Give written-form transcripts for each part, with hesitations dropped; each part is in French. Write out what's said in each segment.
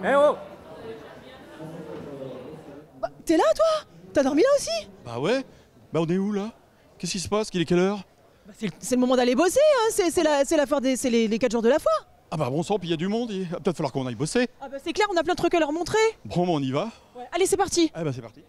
Eh oh! Bah, t'es là toi? T'as dormi là aussi? Bah ouais. Bah on est où là? Qu'est-ce qui se passe? Qu'il est quelle heure? Bah, c'est le moment d'aller bosser, hein. C'est la foire c'est les 4 jours de la foire. Ah bah bon sang, puis il y a du monde, il va peut-être falloir qu'on aille bosser. Ah bah c'est clair, on a plein de trucs à leur montrer. Bon, bah, on y va. Ouais. Allez, c'est parti. Ah bah c'est parti.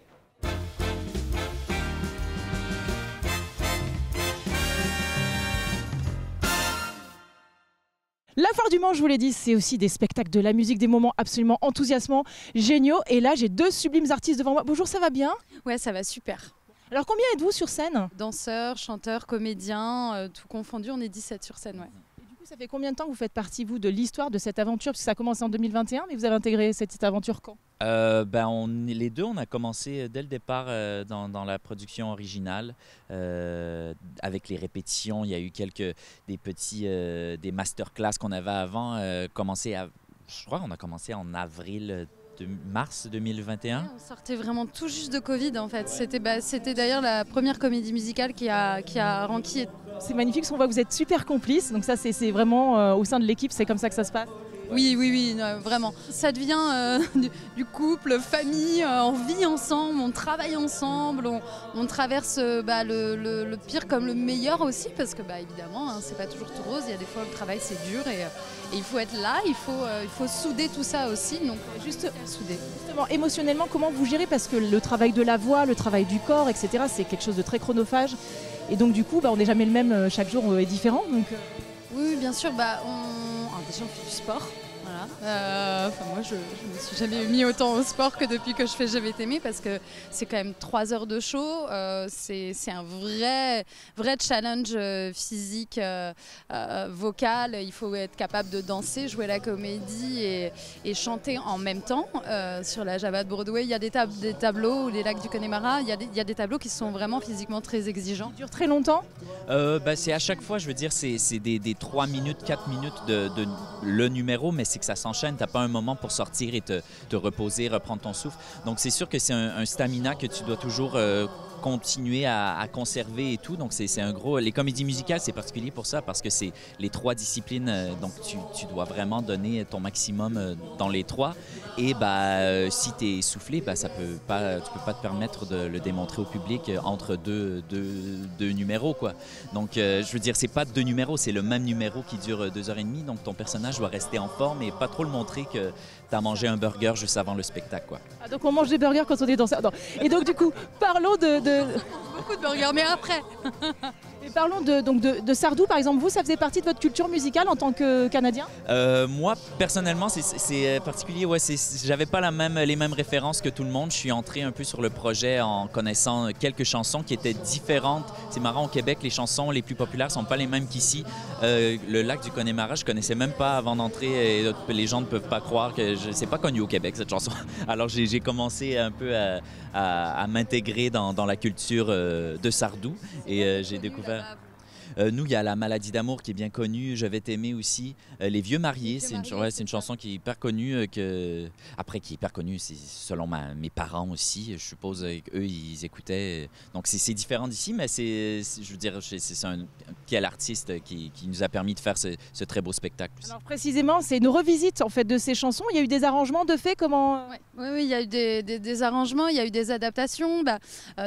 La foire du Mans, je vous l'ai dit, c'est aussi des spectacles, de la musique, des moments absolument enthousiasmants, géniaux. Et là, j'ai deux sublimes artistes devant moi. Bonjour, ça va bien? Ouais, ça va super. Alors, combien êtes-vous sur scène? Danseurs, chanteurs, comédiens, tout confondu, on est 17 sur scène, ouais. Et du coup, ça fait combien de temps que vous faites partie, vous, de l'histoire de cette aventure? Parce que ça a commencé en 2021, mais vous avez intégré cette aventure quand? Les deux, on a commencé dès le départ dans la production originale. Avec les répétitions, il y a eu des masterclass qu'on avait avant. Je crois qu'on a commencé en avril de mars 2021. Ouais, on sortait vraiment tout juste de Covid en fait. C'était d'ailleurs la première comédie musicale qui a ranké. C'est magnifique, parce qu'on voit que vous êtes super complices. Donc ça, c'est vraiment au sein de l'équipe, c'est comme ça que ça se passe. Oui, non, vraiment. Ça devient du couple, famille, on vit ensemble, on travaille ensemble, on traverse le pire comme le meilleur aussi, parce que évidemment, hein, c'est pas toujours tout rose, il y a des fois le travail c'est dur et il faut être là, il faut souder tout ça aussi, donc juste souder. Justement, émotionnellement, comment vous gérez? Parce que le travail de la voix, le travail du corps, etc., c'est quelque chose de très chronophage. Et donc du coup, on n'est jamais le même, chaque jour est différent. Donc, Oui, bien sûr, déjà on fait du sport. Voilà. Moi, je me suis jamais mis autant au sport que depuis que je fais Je vais t'aimer, parce que c'est quand même 3 heures de show. C'est un vrai challenge physique, vocal. Il faut être capable de danser, jouer la comédie et chanter en même temps. Sur la Java de Broadway, il y a des tableaux, ou les lacs du Connemara, il y a des tableaux qui sont vraiment physiquement très exigeants. ça dure très longtemps? C'est à chaque fois, je veux dire, c'est des 3 minutes, 4 minutes de le numéro, mais c'est que ça s'enchaîne. Tu n'as pas un moment pour sortir et te reposer, reprendre ton souffle. Donc, c'est sûr que c'est un stamina que tu dois toujours continuer à conserver et tout. Donc, c'est un gros... Les comédies musicales, c'est particulier pour ça, parce que c'est les 3 disciplines. Donc, tu dois vraiment donner ton maximum dans les 3. Et si tu es essoufflé, tu peux pas te permettre de le démontrer au public entre deux numéros, quoi. Donc, je veux dire, c'est pas 2 numéros, c'est le même numéro qui dure 2h30. Donc, ton personnage doit rester en forme et pas trop le montrer que tu as mangé un burger juste avant le spectacle, quoi. Ah, donc on mange des burgers quand on est danseur. Et donc du coup, parlons de... Beaucoup de burgers, mais après. Et parlons de Sardou, par exemple. Vous, ça faisait partie de votre culture musicale en tant que Canadien? Moi, personnellement, c'est particulier. Ouais, j'avais pas les mêmes références que tout le monde. Je suis entré un peu sur le projet en connaissant quelques chansons qui étaient différentes. C'est marrant, au Québec, les chansons les plus populaires sont pas les mêmes qu'ici. Le lac du Connemara, je connaissais même pas avant d'entrer. Et les gens ne peuvent pas croire que c'est pas connu au Québec, cette chanson. Alors, j'ai commencé un peu à m'intégrer dans la culture de Sardou et j'ai découvert... Nous, il y a La maladie d'amour qui est bien connue, Je vais t'aimer aussi. Les vieux mariés, c'est une chanson qui est hyper connue. Qui est hyper connue, c'est selon mes parents aussi. Je suppose qu'eux, ils écoutaient. Donc, c'est différent d'ici, mais je veux dire, c'est un quel artiste qui nous a permis de faire ce très beau spectacle aussi. Alors précisément, c'est une revisite en fait de ces chansons. Il y a eu des arrangements de fait, comment? Oui, il y a eu des arrangements, il y a eu des adaptations,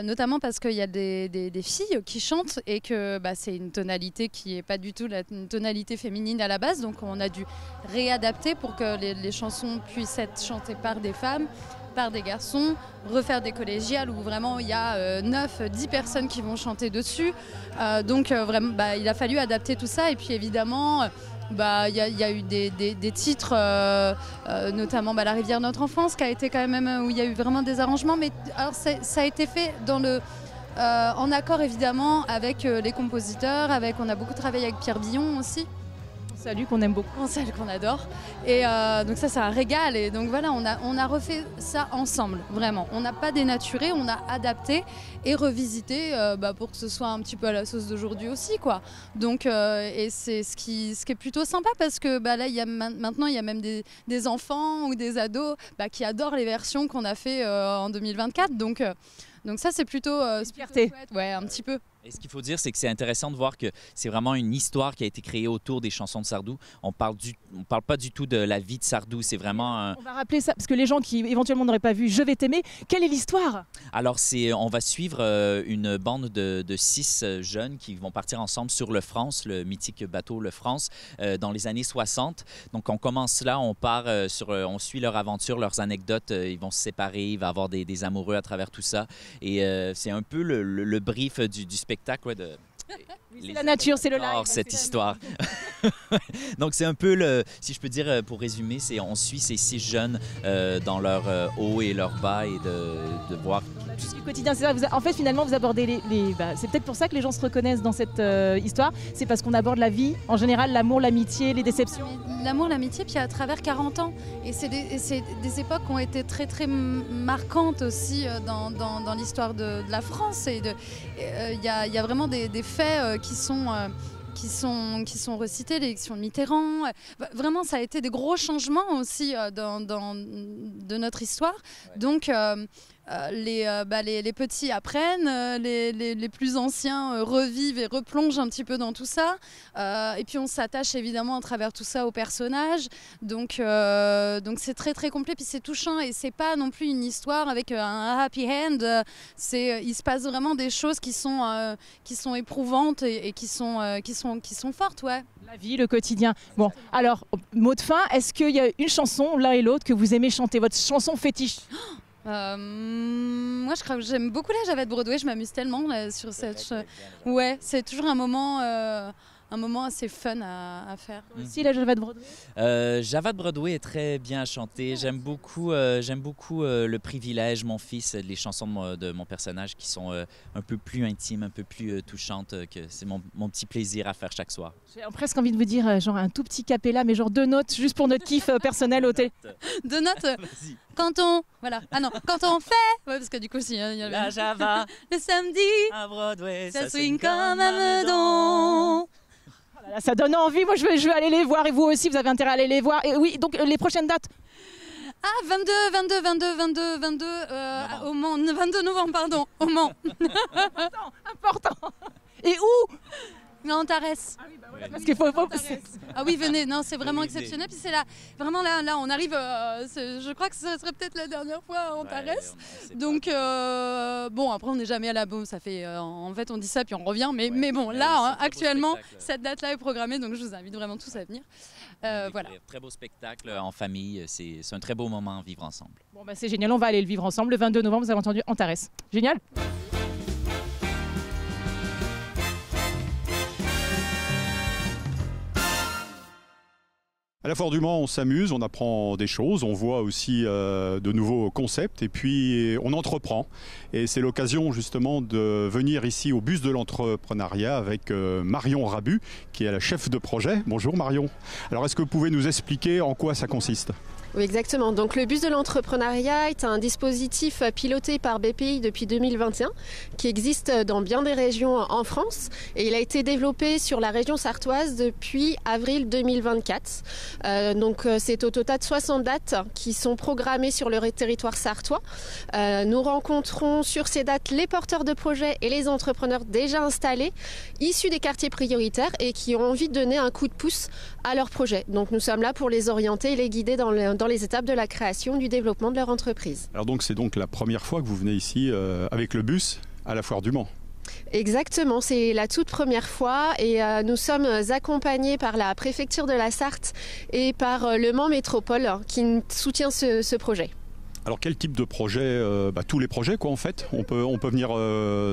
notamment parce qu'il y a des filles qui chantent et que c'est une tonalité qui n'est pas du tout une tonalité féminine à la base, donc on a dû réadapter pour que les chansons puissent être chantées par des femmes, par des garçons, refaire des collégiales où vraiment il y a 9-10 personnes qui vont chanter dessus. Vraiment, il a fallu adapter tout ça, et puis évidemment... Il y a eu des titres, notamment La rivière de notre enfance, qui a été quand même où il y a eu vraiment des arrangements, mais alors ça a été fait en accord évidemment avec les compositeurs, on a beaucoup travaillé avec Pierre Billon aussi. Salut, qu'on aime beaucoup. Celle qu'on adore. Et donc ça, c'est un régal. Et donc voilà, on a refait ça ensemble, vraiment. On n'a pas dénaturé, on a adapté et revisité pour que ce soit un petit peu à la sauce d'aujourd'hui aussi, quoi. Donc, et c'est ce qui est plutôt sympa, parce que là, maintenant, il y a même des enfants ou des ados qui adorent les versions qu'on a fait en 2024. Donc ça, c'est plutôt... fierté. Ouais, un petit peu. Et ce qu'il faut dire, c'est que c'est intéressant de voir que c'est vraiment une histoire qui a été créée autour des chansons de Sardou. On parle pas du tout de la vie de Sardou, c'est vraiment un... On va rappeler ça, parce que les gens qui éventuellement n'auraient pas vu Je vais t'aimer, quelle est l'histoire? Alors, on va suivre une bande de 6 jeunes qui vont partir ensemble sur le France, le mythique bateau Le France, dans les années 60. Donc, on commence là, on suit leur aventure, leurs anecdotes. Ils vont se séparer, il va y avoir des amoureux à travers tout ça. Et c'est un peu le brief du spectacle. Ouais, c'est la nature, c'est le live. Cette histoire. Donc, c'est un peu, si je peux dire, pour résumer, on suit ces 6 jeunes dans leur haut et leur bas et de voir... Du quotidien, c'est ça. En fait, finalement, vous abordez c'est peut-être pour ça que les gens se reconnaissent dans cette histoire. C'est parce qu'on aborde la vie, en général, l'amour, l'amitié, les déceptions. L'amour, l'amitié, puis à travers 40 ans. Et c'est des époques qui ont été très, très marquantes aussi dans l'histoire de la France. Il y a vraiment des faits qui sont recités, l'élection de Mitterrand. Vraiment, ça a été des gros changements aussi de notre histoire. Ouais. Donc, les petits apprennent, les plus anciens revivent et replongent un petit peu dans tout ça. Et puis, on s'attache évidemment à travers tout ça aux personnages. Donc c'est très, très complet. Puis, c'est touchant et c'est pas non plus une histoire avec un happy end. Il se passe vraiment des choses qui sont éprouvantes et qui sont fortes, ouais. La vie, le quotidien. Bon, alors, mot de fin, est-ce qu'il y a une chanson, l'un et l'autre, que vous aimez chanter, votre chanson fétiche? Moi, je crois que j'aime beaucoup la Java de Broadway. Je m'amuse tellement là, sur cette... Ouais, c'est toujours un moment assez fun à faire. Aussi, la Java de Broadway? Java de Broadway est très bien chantée. J'aime beaucoup Le Privilège, Mon Fils, les chansons de mon personnage qui sont un peu plus intimes, un peu plus touchantes. Que c'est mon petit plaisir à faire chaque soir. J'ai presque envie de vous dire genre un tout petit cappella, mais genre 2 notes, juste pour notre kiff personnel au thé. 2 notes quand on... Voilà. Ah non, quand on fait... Ouais, parce que du coup, si... y a la Java, le samedi, à Broadway, ça swing comme un meudon. Ça donne envie, moi je veux aller les voir et vous aussi vous avez intérêt à aller les voir. Et oui, donc les prochaines dates? 22 au Mans, 22 novembre, pardon, au Mans. Important. Et où? En Antares. Ah oui, bah voilà, parce qu'il faut... Ah oui, venez, non, c'est vraiment exceptionnel. Puis c'est là, vraiment là, on arrive, je crois que ce serait peut-être la dernière fois à Antares. Ouais, donc, bon, après on n'est jamais à la boum, ça fait, en fait on dit ça puis on revient, mais bon, là, actuellement, cette date-là est programmée, donc je vous invite vraiment tous à venir. Voilà. Très beau spectacle en famille, c'est un très beau moment à vivre ensemble. Bon, bah c'est génial, on va aller le vivre ensemble. Le 22 novembre, vous avez entendu, Antares. Génial. À la Foire du Mans, on s'amuse, on apprend des choses, on voit aussi de nouveaux concepts et puis on entreprend. Et c'est l'occasion justement de venir ici au bus de l'entrepreneuriat avec Marion Rabu, qui est la chef de projet. Bonjour Marion. Alors est-ce que vous pouvez nous expliquer en quoi ça consiste ? Oui, exactement. Donc le bus de l'entrepreneuriat est un dispositif piloté par BPI depuis 2021 qui existe dans bien des régions en France et il a été développé sur la région sartoise depuis avril 2024. Donc c'est au total 60 dates qui sont programmées sur le territoire sartois. Nous rencontrons sur ces dates les porteurs de projets et les entrepreneurs déjà installés, issus des quartiers prioritaires et qui ont envie de donner un coup de pouce à leur projet. Donc nous sommes là pour les orienter et les guider dans les étapes de la création, du développement de leur entreprise. Alors donc c'est donc la première fois que vous venez ici avec le bus à la Foire du Mans. Exactement, c'est la toute première fois et nous sommes accompagnés par la préfecture de la Sarthe et par le Mans Métropole qui soutient ce projet. Alors quel type de projet tous les projets quoi en fait. On peut venir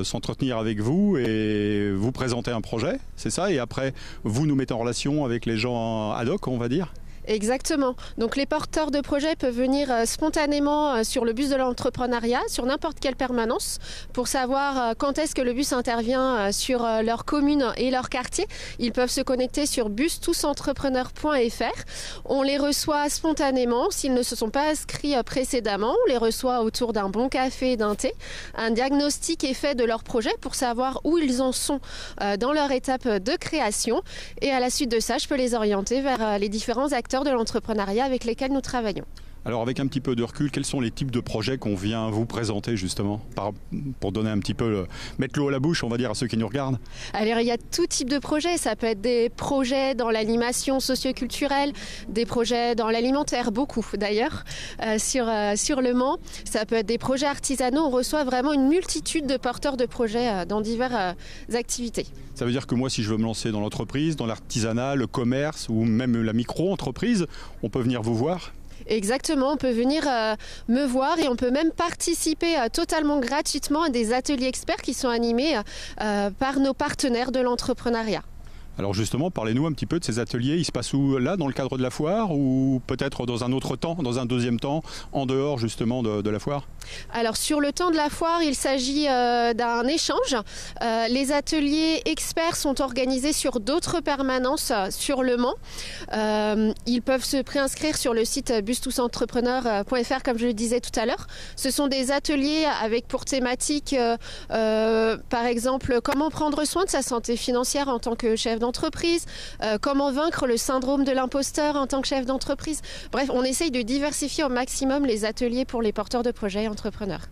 s'entretenir avec vous et vous présenter un projet, c'est ça, et après vous nous mettez en relation avec les gens ad hoc on va dire. Exactement. Donc les porteurs de projets peuvent venir spontanément sur le bus de l'entrepreneuriat, sur n'importe quelle permanence, pour savoir quand est-ce que le bus intervient sur leur commune et leur quartier. Ils peuvent se connecter sur bustousentrepreneurs.fr. On les reçoit spontanément. S'ils ne se sont pas inscrits précédemment, on les reçoit autour d'un bon café et d'un thé. Un diagnostic est fait de leur projet pour savoir où ils en sont dans leur étape de création. Et à la suite de ça, je peux les orienter vers les différents acteurs de l'entrepreneuriat avec lesquels nous travaillons. Alors avec un petit peu de recul, quels sont les types de projets qu'on vient vous présenter justement pour donner un petit peu, mettre l'eau à la bouche, on va dire, à ceux qui nous regardent? Alors il y a tout type de projets, ça peut être des projets dans l'animation socio-culturelle, des projets dans l'alimentaire, beaucoup d'ailleurs, sur Le Mans. Ça peut être des projets artisanaux, on reçoit vraiment une multitude de porteurs de projets dans diverses activités. Ça veut dire que moi, si je veux me lancer dans l'entreprise, dans l'artisanat, le commerce ou même la micro-entreprise, on peut venir vous voir? Exactement, on peut venir me voir et on peut même participer totalement gratuitement à des ateliers experts qui sont animés par nos partenaires de l'entrepreneuriat. Alors justement, parlez-nous un petit peu de ces ateliers. Ils se passent où, là, dans le cadre de la foire, ou peut-être dans un autre temps, dans un deuxième temps, en dehors justement de la foire? Alors sur le temps de la foire, il s'agit d'un échange. Les ateliers experts sont organisés sur d'autres permanences sur Le Mans. Ils peuvent se préinscrire sur le site bustoussentrepreneurs.fr comme je le disais tout à l'heure. Ce sont des ateliers avec pour thématique, par exemple, comment prendre soin de sa santé financière en tant que chef d'entreprise, comment vaincre le syndrome de l'imposteur en tant que chef d'entreprise. Bref, on essaye de diversifier au maximum les ateliers pour les porteurs de projets et entrepreneurs.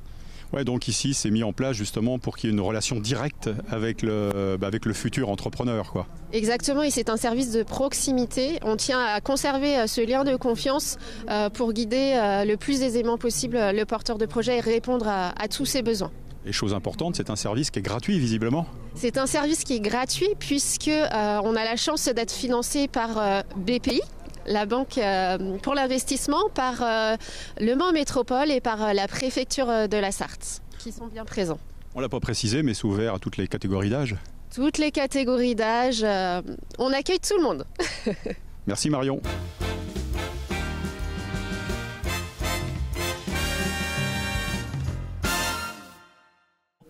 Ouais, donc ici, c'est mis en place justement pour qu'il y ait une relation directe avec le futur entrepreneur, quoi. Exactement, et c'est un service de proximité. On tient à conserver ce lien de confiance pour guider le plus aisément possible le porteur de projet et répondre à tous ses besoins. Et chose importante, c'est un service qui est gratuit visiblement. C'est un service qui est gratuit puisque on a la chance d'être financé par BPI, la banque pour l'investissement, par Le Mans Métropole et par la préfecture de la Sarthe, qui sont bien présents. On ne l'a pas précisé, mais c'est ouvert à toutes les catégories d'âge. Toutes les catégories d'âge, on accueille tout le monde. Merci Marion.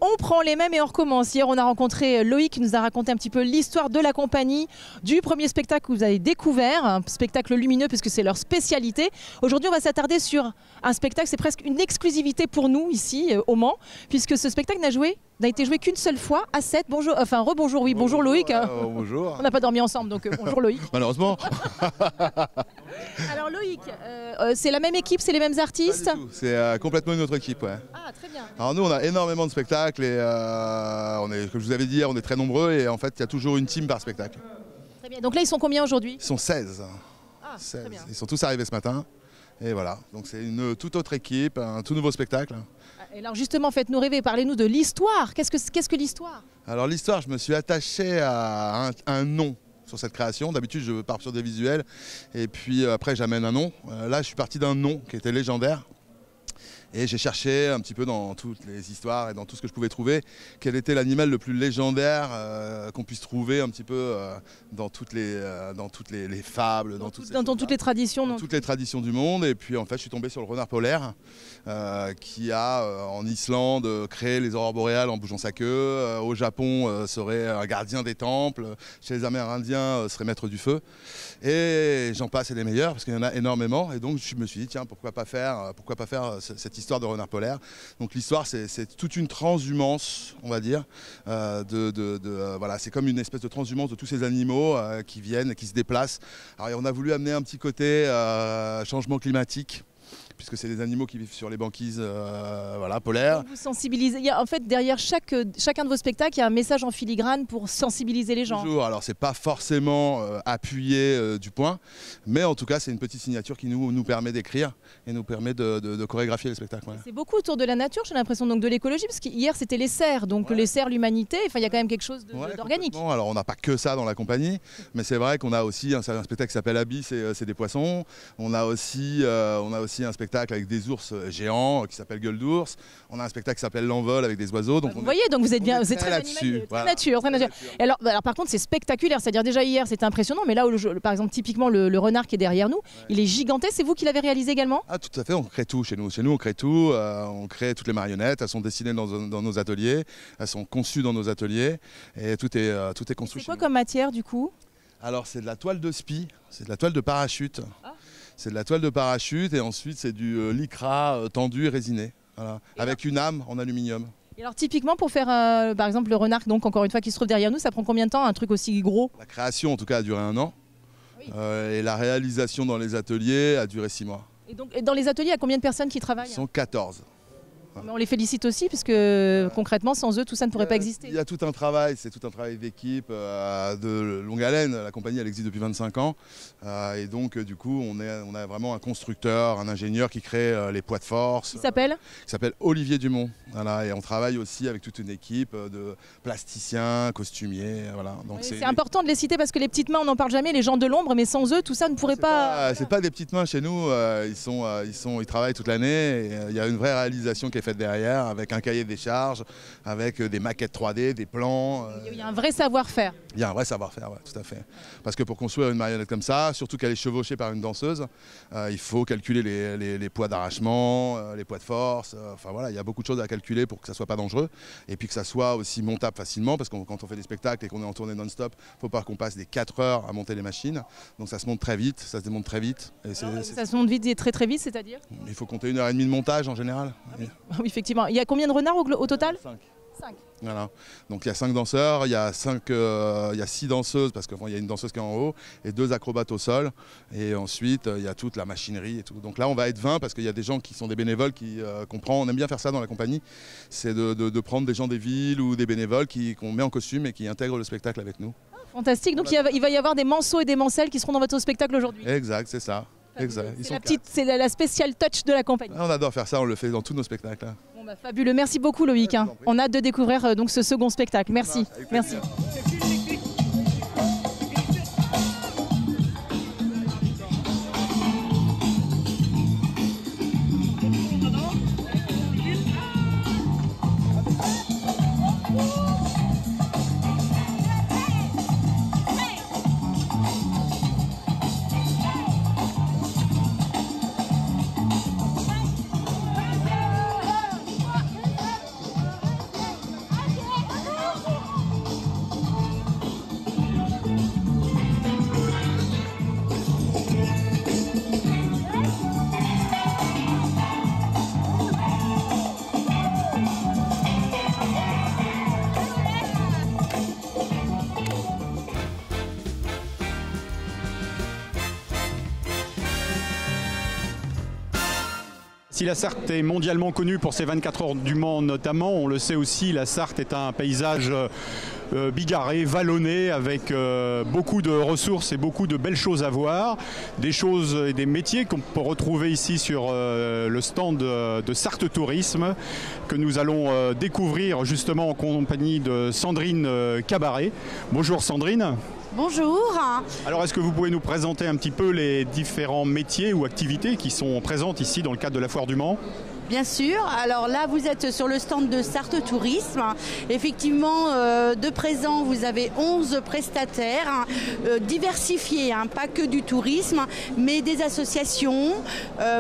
On prend les mêmes et on recommence. Hier, on a rencontré Loïc qui nous a raconté un petit peu l'histoire de la compagnie, du premier spectacle que vous avez découvert, un spectacle lumineux puisque c'est leur spécialité. Aujourd'hui, on va s'attarder sur un spectacle, c'est presque une exclusivité pour nous ici au Mans, puisque ce spectacle n'a été joué qu'une seule fois à 7. Bonjour, enfin rebonjour, oui, bonjour Loïc. Bonjour. On n'a pas dormi ensemble, donc bonjour Loïc. Malheureusement. Alors Loïc, c'est la même équipe, c'est les mêmes artistes? C'est complètement une autre équipe, ouais. Ah, très bien. Alors nous, on a énormément de spectacles et comme je vous avais dit hier, on est très nombreux et en fait, il y a toujours une team par spectacle. Très bien. Donc là, ils sont combien aujourd'hui? Ils sont 16. Ah, 16. Très bien. Ils sont tous arrivés ce matin. Et voilà, donc c'est une toute autre équipe, un tout nouveau spectacle. Et alors justement, faites-nous rêver, parlez-nous de l'histoire. Qu'est-ce que l'histoire? Alors l'histoire, je me suis attaché à un nom sur cette création. D'habitude, je pars sur des visuels et puis après, j'amène un nom. Là, je suis parti d'un nom qui était légendaire. Et j'ai cherché un petit peu dans toutes les histoires et dans tout ce que je pouvais trouver, quel était l'animal le plus légendaire qu'on puisse trouver un petit peu dans toutes les fables, dans toutes les traditions. Dans toutes les traditions du monde. Et puis en fait, je suis tombé sur le renard polaire qui a en Islande créé les aurores boréales en bougeant sa queue. Au Japon, serait un gardien des temples. Chez les Amérindiens, serait maître du feu. Et j'en passe et des meilleurs parce qu'il y en a énormément. Et donc je me suis dit, tiens, pourquoi pas faire cette histoire de renard polaire. Donc l'histoire, c'est toute une transhumance, on va dire. Voilà, c'est comme une espèce de transhumance de tous ces animaux qui viennent, qui se déplacent. Alors on a voulu amener un petit côté changement climatique, puisque c'est des animaux qui vivent sur les banquises polaires. Vous sensibilisez. En fait, derrière chacun de vos spectacles, il y a un message en filigrane pour sensibiliser les gens. Toujours. Alors, c'est pas forcément appuyé du point, mais en tout cas, c'est une petite signature qui nous permet d'écrire et nous permet de chorégraphier les spectacles. Ouais. C'est beaucoup autour de la nature, j'ai l'impression, donc de l'écologie, parce qu'hier, c'était les cerfs, donc les cerfs, l'humanité, enfin, il y a quand même quelque chose d'organique. Alors, on n'a pas que ça dans la compagnie, mais c'est vrai qu'on a aussi un spectacle qui s'appelle Abyss, c'est des poissons. On a aussi un spectacle avec des ours géants qui s'appelle Gueule d'ours. On a un spectacle qui s'appelle L'Envol avec des oiseaux. Donc vous voyez, donc vous êtes bien, vous êtes très animalier, très nature. Et alors, par contre, c'est spectaculaire. C'est-à-dire déjà hier, c'était impressionnant, mais là, par exemple, typiquement le renard qui est derrière nous, il est gigantesque. C'est vous qui l'avez réalisé également? Ah, tout à fait. On crée tout chez nous. Chez nous, on crée tout. On crée toutes les marionnettes. Elles sont dessinées dans nos ateliers. Elles sont conçues dans nos ateliers. Et tout est construit. C'est quoi comme matière du coup? Alors, c'est de la toile de spi. C'est de la toile de parachute. Ah. C'est de la toile de parachute et ensuite c'est du lycra tendu et résiné, voilà, avec une âme en aluminium. Et alors typiquement pour faire par exemple le renard, donc encore une fois qui se trouve derrière nous, ça prend combien de temps un truc aussi gros? La création en tout cas a duré 1 an et la réalisation dans les ateliers a duré 6 mois. Et donc, dans les ateliers, il y a combien de personnes qui travaillent? Ils sont 14. Mais on les félicite aussi, puisque concrètement, sans eux, tout ça ne pourrait pas exister. Il y a tout un travail, c'est tout un travail d'équipe de longue haleine. La compagnie, elle existe depuis 25 ans. Et donc, du coup, on a vraiment un constructeur, un ingénieur qui crée les poids de force. Qui s'appelle Olivier Dumont. Voilà. Et on travaille aussi avec toute une équipe de plasticiens, costumiers. Voilà. Donc c'est important de les citer parce que les petites mains, on n'en parle jamais, les gens de l'ombre, mais sans eux, tout ça ne pourrait pas... C'est pas des petites mains chez nous. Ils travaillent toute l'année. Il y a une vraie réalisation qui est faite derrière, avec un cahier des charges, avec des maquettes 3D, des plans. Il y a un vrai savoir-faire. Il y a un vrai savoir-faire, ouais, tout à fait. Parce que pour construire une marionnette comme ça, surtout qu'elle est chevauchée par une danseuse, il faut calculer les poids d'arrachement, les poids de force. Enfin voilà, il y a beaucoup de choses à calculer pour que ça ne soit pas dangereux. Et puis que ça soit aussi montable facilement, parce que quand on fait des spectacles et qu'on est en tournée non-stop, il ne faut pas qu'on passe des 4 heures à monter les machines. Donc ça se monte très vite, ça se démonte très vite. Et ça se monte vite et très très vite, c'est-à-dire? Il faut compter 1h30 de montage en général. Oui, effectivement. Il y a combien de renards au total? 5. Voilà. Donc il y a 5 danseurs, il y a 6 danseuses parce qu'il y a une danseuse qui est en haut et 2 acrobates au sol. Et ensuite il y a toute la machinerie et tout. Donc là on va être 20 parce qu'il y a des gens qui sont des bénévoles qui comprennent. On aime bien faire ça dans la compagnie, c'est de prendre des gens des villes ou des bénévoles qu'on met en costume et qui intègrent le spectacle avec nous. Fantastique. Donc il va y avoir des manceaux et des mancelles qui seront dans votre spectacle aujourd'hui. Exact, c'est ça. C'est la spéciale touch de la compagnie. On adore faire ça, on le fait dans tous nos spectacles. Bon bah, fabuleux, merci beaucoup Loïc. On a hâte de découvrir donc ce second spectacle. Merci. Merci. Si la Sarthe est mondialement connue pour ses 24 heures du Mans notamment, on le sait aussi, la Sarthe est un paysage bigarré, vallonné, avec beaucoup de ressources et beaucoup de belles choses à voir. Des choses et des métiers qu'on peut retrouver ici sur le stand de Sarthe Tourisme, que nous allons découvrir justement en compagnie de Sandrine Cabaret. Bonjour Sandrine. Bonjour. Alors est-ce que vous pouvez nous présenter un petit peu les différents métiers ou activités qui sont présentes ici dans le cadre de la Foire du Mans ? Bien sûr. Alors là, vous êtes sur le stand de Sarthe Tourisme. Effectivement, de présent, vous avez 11 prestataires diversifiés, pas que du tourisme, mais des associations.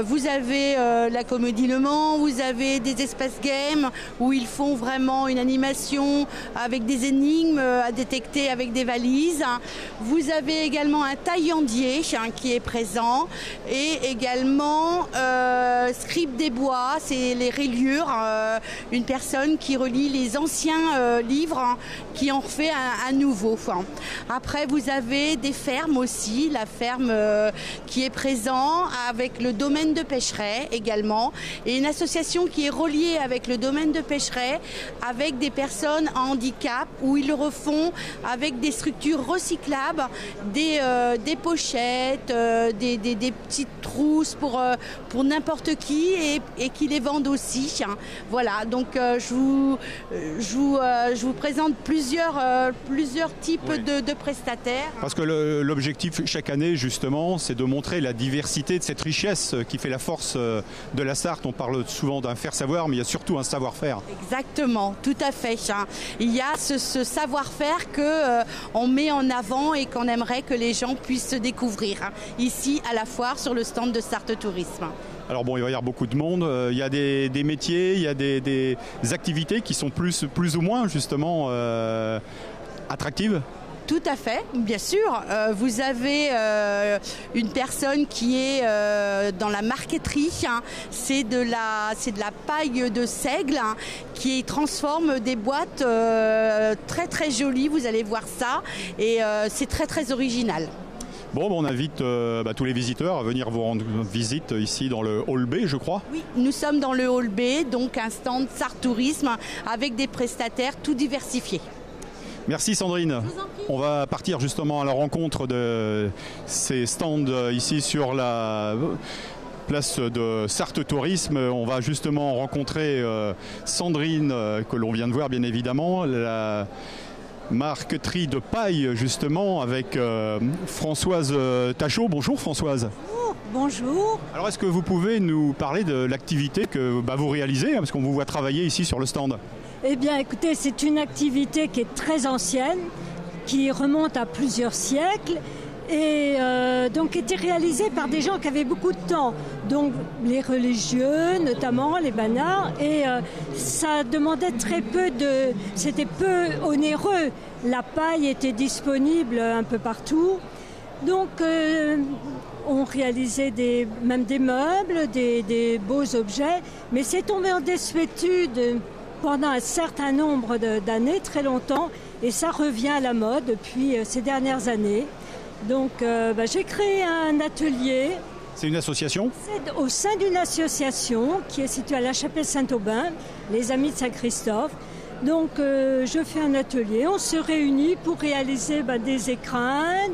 Vous avez la Comédie Le Mans, vous avez des espaces games où ils font vraiment une animation avec des énigmes à détecter avec des valises. Vous avez également un taillandier qui est présent et également Scribe des Bois. C'est les reliures, une personne qui relie les anciens livres qui en refait un nouveau. Après, vous avez des fermes aussi, la ferme qui est présente avec le domaine de Pêcheret également, et une association qui est reliée avec le domaine de Pêcheret avec des personnes en handicap où ils le refont avec des structures recyclables, des pochettes, des petites trousses pour n'importe qui et qui les vendent aussi. Voilà, donc je vous présente plusieurs types de prestataires. Parce que l'objectif chaque année, justement, c'est de montrer la diversité de cette richesse qui fait la force de la Sarthe. On parle souvent d'un faire-savoir, mais il y a surtout un savoir-faire. Exactement, tout à fait. Il y a ce savoir-faire qu'on met en avant et qu'on aimerait que les gens puissent découvrir ici à la foire sur le stand de Sarthe Tourisme. Alors bon, il va y avoir beaucoup de monde, il y a des métiers, il y a des activités qui sont plus ou moins justement attractives. Tout à fait, bien sûr. Vous avez une personne qui est dans la marqueterie. C'est de la paille de seigle qui transforme des boîtes très très jolies. Vous allez voir ça et c'est très très original. Bon, on invite tous les visiteurs à venir vous rendre visite ici dans le Hall B, je crois. Oui, nous sommes dans le Hall B, donc un stand Sarthe Tourisme avec des prestataires tout diversifiés. Merci Sandrine. On va partir justement à la rencontre de ces stands ici sur la place de Sarthe Tourisme. On va justement rencontrer Sandrine, que l'on vient de voir bien évidemment, la marqueterie de paille justement avec Françoise Tachot. Bonjour Françoise. Bonjour. Alors est-ce que vous pouvez nous parler de l'activité que vous réalisez, parce qu'on vous voit travailler ici sur le stand? Eh bien écoutez, c'est une activité qui est très ancienne, qui remonte à plusieurs siècles et donc était réalisée par des gens qui avaient beaucoup de temps, donc les religieux notamment, les banards, et ça demandait très peu de... c'était peu onéreux, la paille était disponible un peu partout, donc on réalisait même des meubles, des beaux objets, mais c'est tombé en désuétude pendant un certain nombre d'années, très longtemps, et ça revient à la mode depuis ces dernières années. Donc j'ai créé un atelier. C'est une association? C'est au sein d'une association qui est située à la chapelle Saint-Aubin, les Amis de Saint-Christophe. Donc je fais un atelier, on se réunit pour réaliser des écrins,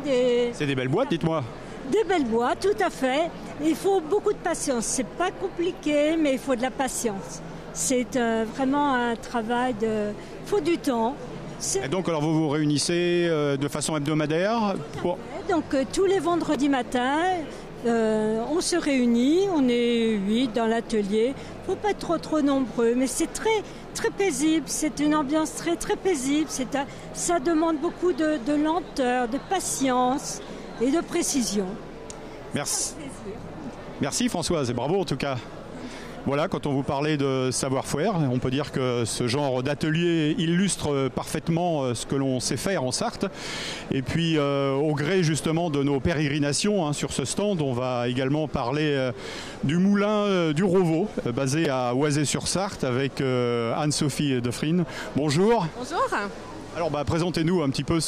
C'est des belles boîtes, dites-moi. Des belles boîtes, tout à fait. Il faut beaucoup de patience. C'est pas compliqué, mais il faut de la patience. C'est vraiment un travail de... Il faut du temps. Et donc alors vous vous réunissez de façon hebdomadaire pour... Donc tous les vendredis matins, on se réunit, on est 8 dans l'atelier. Il ne faut pas être trop nombreux, mais c'est très, très paisible. C'est une ambiance très, très paisible. Ça demande beaucoup de lenteur, de patience et de précision. Merci. Merci Françoise et bravo en tout cas. Voilà, quand on vous parlait de savoir-faire, on peut dire que ce genre d'atelier illustre parfaitement ce que l'on sait faire en Sarthe. Et puis, au gré justement de nos pérégrinations sur ce stand, on va également parler du moulin du Roveau, basé à Oisé-sur-Sarthe, avec Anne-Sophie Defrine. Bonjour. Bonjour. Alors, présentez-nous un petit peu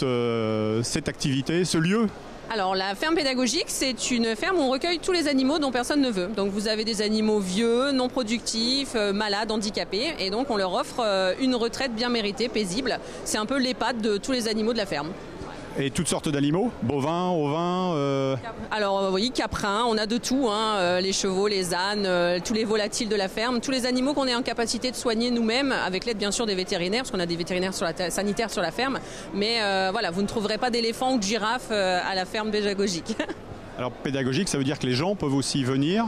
cette activité, ce lieu. Alors la ferme pédagogique, c'est une ferme où on recueille tous les animaux dont personne ne veut. Donc vous avez des animaux vieux, non productifs, malades, handicapés, et donc on leur offre une retraite bien méritée, paisible. C'est un peu l'EHPAD de tous les animaux de la ferme. Et toutes sortes d'animaux, bovins, ovins Alors oui, caprins, on a de tout, les chevaux, les ânes, tous les volatiles de la ferme, tous les animaux qu'on est en capacité de soigner nous-mêmes, avec l'aide bien sûr des vétérinaires, parce qu'on a des vétérinaires sanitaires sur la ferme. Mais voilà, vous ne trouverez pas d'éléphants ou de girafes à la ferme pédagogique. Alors pédagogique, ça veut dire que les gens peuvent aussi venir?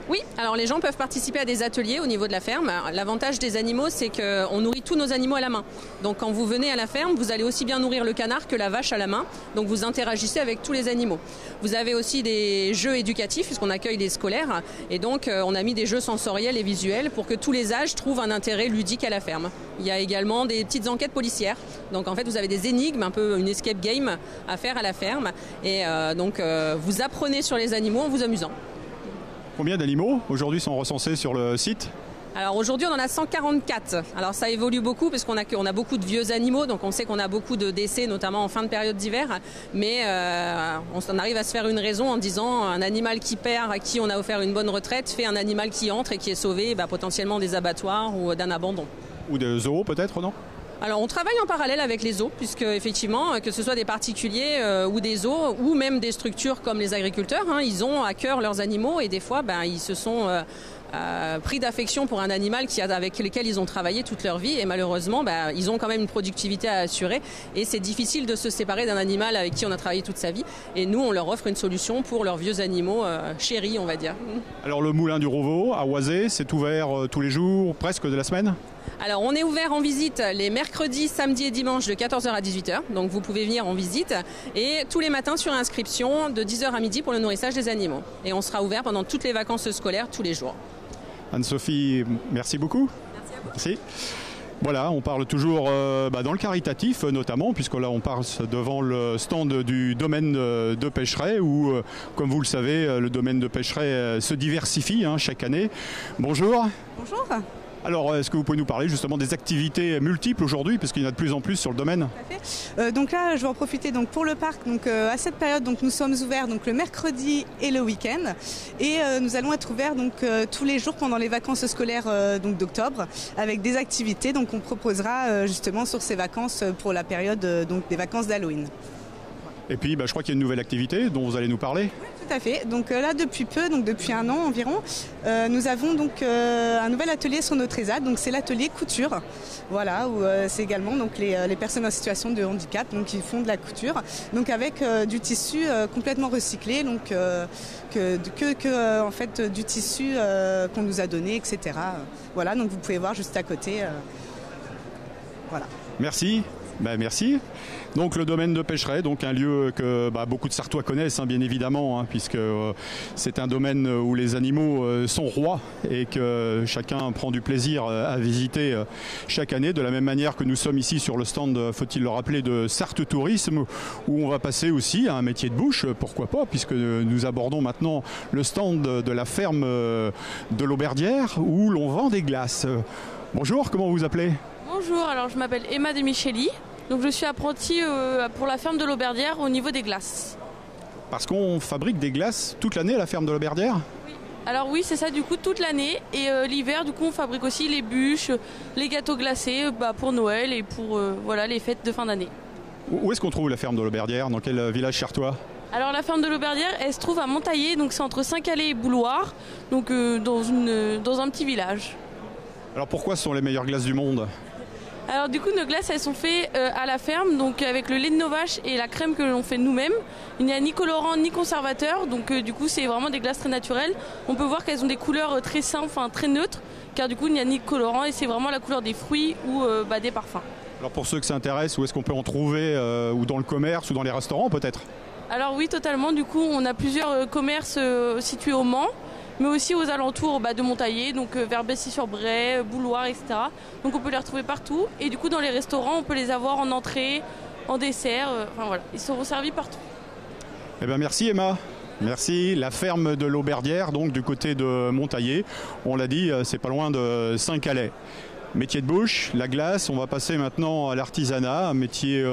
Oui, alors les gens peuvent participer à des ateliers au niveau de la ferme. L'avantage des animaux, c'est qu'on nourrit tous nos animaux à la main. Donc quand vous venez à la ferme, vous allez aussi bien nourrir le canard que la vache à la main. Donc vous interagissez avec tous les animaux. Vous avez aussi des jeux éducatifs, puisqu'on accueille des scolaires. Et donc on a mis des jeux sensoriels et visuels pour que tous les âges trouvent un intérêt ludique à la ferme. Il y a également des petites enquêtes policières. Donc en fait, vous avez des énigmes, un peu une escape game à faire à la ferme. Et donc vous apprenez sur les animaux en vous amusant. Combien d'animaux aujourd'hui sont recensés sur le site? Alors aujourd'hui on en a 144. Alors ça évolue beaucoup parce qu'on a beaucoup de vieux animaux, donc on sait qu'on a beaucoup de décès, notamment en fin de période d'hiver. Mais on arrive à se faire une raison en disant un animal qui perd, à qui on a offert une bonne retraite, fait un animal qui entre et qui est sauvé potentiellement des abattoirs ou d'un abandon. Ou des zoos peut-être, non? Alors on travaille en parallèle avec les zoos, puisque effectivement, que ce soit des particuliers ou des zoos, ou même des structures comme les agriculteurs, ils ont à cœur leurs animaux et des fois ils se sont pris d'affection pour un animal avec lequel ils ont travaillé toute leur vie et malheureusement ils ont quand même une productivité à assurer et c'est difficile de se séparer d'un animal avec qui on a travaillé toute sa vie et nous on leur offre une solution pour leurs vieux animaux chéris on va dire. Alors le moulin du Roveau à Oisé, c'est ouvert tous les jours, presque de la semaine? Alors on est ouvert en visite les mercredis, samedis et dimanches de 14h à 18h, donc vous pouvez venir en visite et tous les matins sur inscription de 10h à midi pour le nourrissage des animaux. Et on sera ouvert pendant toutes les vacances scolaires tous les jours. Anne-Sophie, merci beaucoup. Merci à vous. Merci. Voilà, on parle toujours dans le caritatif notamment, puisque là on passe devant le stand du domaine de Pêcheret où, comme vous le savez, le domaine de Pêcheret se diversifie chaque année. Bonjour. Bonjour. Alors, est-ce que vous pouvez nous parler justement des activités multiples aujourd'hui, parce qu'il y en a de plus en plus sur le domaine? Donc là, je vais en profiter donc, pour le parc. Donc, à cette période, donc, nous sommes ouverts donc, le mercredi et le week-end. Et nous allons être ouverts donc, tous les jours pendant les vacances scolaires donc, d'octobre avec des activités donc, qu'on proposera justement sur ces vacances pour la période donc, des vacances d'Halloween. Et puis, je crois qu'il y a une nouvelle activité dont vous allez nous parler. Oui, tout à fait. Donc là, depuis peu, donc depuis un an environ, nous avons donc un nouvel atelier sur notre ESAT. Donc c'est l'atelier couture. Voilà, où c'est également donc les personnes en situation de handicap donc qui font de la couture. Donc avec du tissu complètement recyclé, donc en fait du tissu qu'on nous a donné, etc. Voilà, donc vous pouvez voir juste à côté. Voilà. Merci. Merci. Donc le domaine de Pêcheret, donc un lieu que beaucoup de Sartois connaissent bien évidemment, puisque c'est un domaine où les animaux sont rois et que chacun prend du plaisir à visiter chaque année, de la même manière que nous sommes ici sur le stand, faut-il le rappeler, de Sarthe Tourisme, où on va passer aussi à un métier de bouche, pourquoi pas, puisque nous abordons maintenant le stand de la ferme de l'Auberdière où l'on vend des glaces. Bonjour, comment vous vous appelez? Bonjour, alors je m'appelle Emma de Micheli. Donc je suis apprentie pour la ferme de l'Auberdière au niveau des glaces. Parce qu'on fabrique des glaces toute l'année à la ferme de l'Auberdière? Oui. Alors oui, c'est ça du coup toute l'année. Et l'hiver, du coup, on fabrique aussi les bûches, les gâteaux glacés pour Noël et pour les fêtes de fin d'année. Où est-ce qu'on trouve la ferme de l'Auberdière? Dans quel village sartois? Alors la ferme de l'Auberdière, elle se trouve à Montaillé, donc c'est entre Saint-Calais et Bouloire, donc dans un petit village. Alors pourquoi ce sont les meilleures glaces du monde? Alors du coup nos glaces elles sont faites à la ferme, donc avec le lait de nos vaches et la crème que l'on fait nous-mêmes. Il n'y a ni colorant ni conservateur, donc du coup c'est vraiment des glaces très naturelles. On peut voir qu'elles ont des couleurs très simples, très neutres, car du coup il n'y a ni colorant et c'est vraiment la couleur des fruits ou des parfums. Alors pour ceux que ça intéresse, où est-ce qu'on peut en trouver, ou dans le commerce ou dans les restaurants peut-être? Alors oui totalement, du coup on a plusieurs commerces situés au Mans, mais aussi aux alentours de Montaillé, donc vers Bessy-sur-Bray, Bouloire, etc. Donc on peut les retrouver partout. Et du coup, dans les restaurants, on peut les avoir en entrée, en dessert. Ils seront servis partout. Eh bien, merci Emma. Merci. La ferme de l'Auberdière, donc du côté de Montaillé. On l'a dit, c'est pas loin de Saint-Calais. Métier de bouche, la glace. On va passer maintenant à l'artisanat, un métier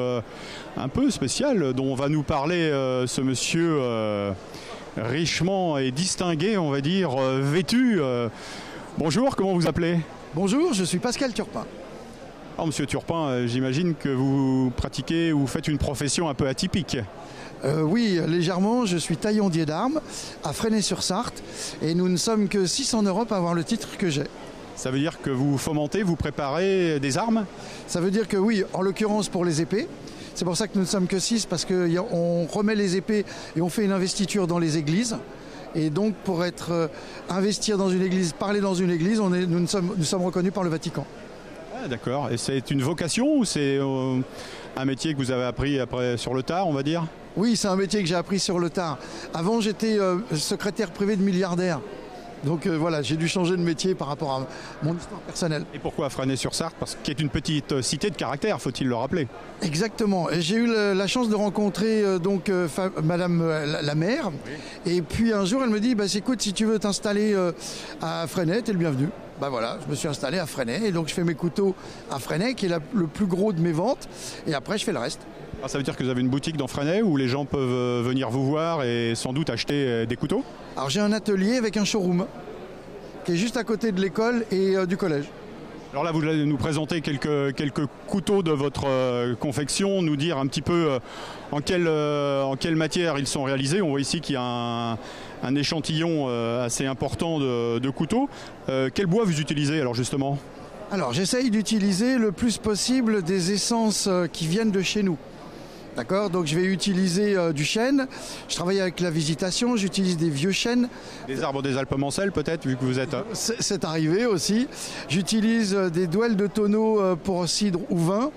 un peu spécial dont va nous parler ce monsieur... richement et distingué, on va dire, vêtu. Bonjour, comment vous appelez? Bonjour, je suis Pascal Turpin. Alors, monsieur Turpin, j'imagine que vous pratiquez ou faites une profession un peu atypique. Oui, légèrement. Je suis taillandier d'armes à Fresnay-sur-Sarthe et nous ne sommes que 6 en Europe à avoir le titre que j'ai. Ça veut dire que vous fomentez, vous préparez des armes? Ça veut dire que oui, en l'occurrence pour les épées. C'est pour ça que nous ne sommes que 6, parce qu'on remet les épées et on fait une investiture dans les églises. Et donc pour investir dans une église, parler dans une église, nous sommes reconnus par le Vatican. Ah, d'accord. Et c'est une vocation ou c'est un métier que vous avez appris après sur le tard, on va dire? Oui, c'est un métier que j'ai appris sur le tard. Avant, j'étais secrétaire privé de milliardaire. Donc voilà, j'ai dû changer de métier par rapport à mon histoire personnelle. Et pourquoi Fresnay-sur-Sarthe? Parce qu'il est une petite cité de caractère, faut-il le rappeler. Exactement. J'ai eu la chance de rencontrer Madame la maire. Oui. Et puis un jour, elle me dit, écoute, si tu veux t'installer à Fresnay, t'es le bienvenu. Voilà, je me suis installé à Fresnay et donc je fais mes couteaux à Fresnay, qui est le plus gros de mes ventes. Et après, je fais le reste. Alors, ça veut dire que vous avez une boutique dans Fresnay où les gens peuvent venir vous voir et sans doute acheter des couteaux? Alors j'ai un atelier avec un showroom qui est juste à côté de l'école et du collège. Alors là, vous allez nous présenter quelques couteaux de votre confection, nous dire un petit peu en quelle matière ils sont réalisés. On voit ici qu'il y a un échantillon assez important de couteaux. Quel bois vous utilisez alors justement? Alors j'essaye d'utiliser le plus possible des essences qui viennent de chez nous. D'accord, donc je vais utiliser du chêne. Je travaille avec la végétation, j'utilise des vieux chênes. Des arbres des Alpes-Mancelles peut-être, vu que vous êtes... C'est arrivé aussi. J'utilise des douelles de tonneaux pour cidre ou vin.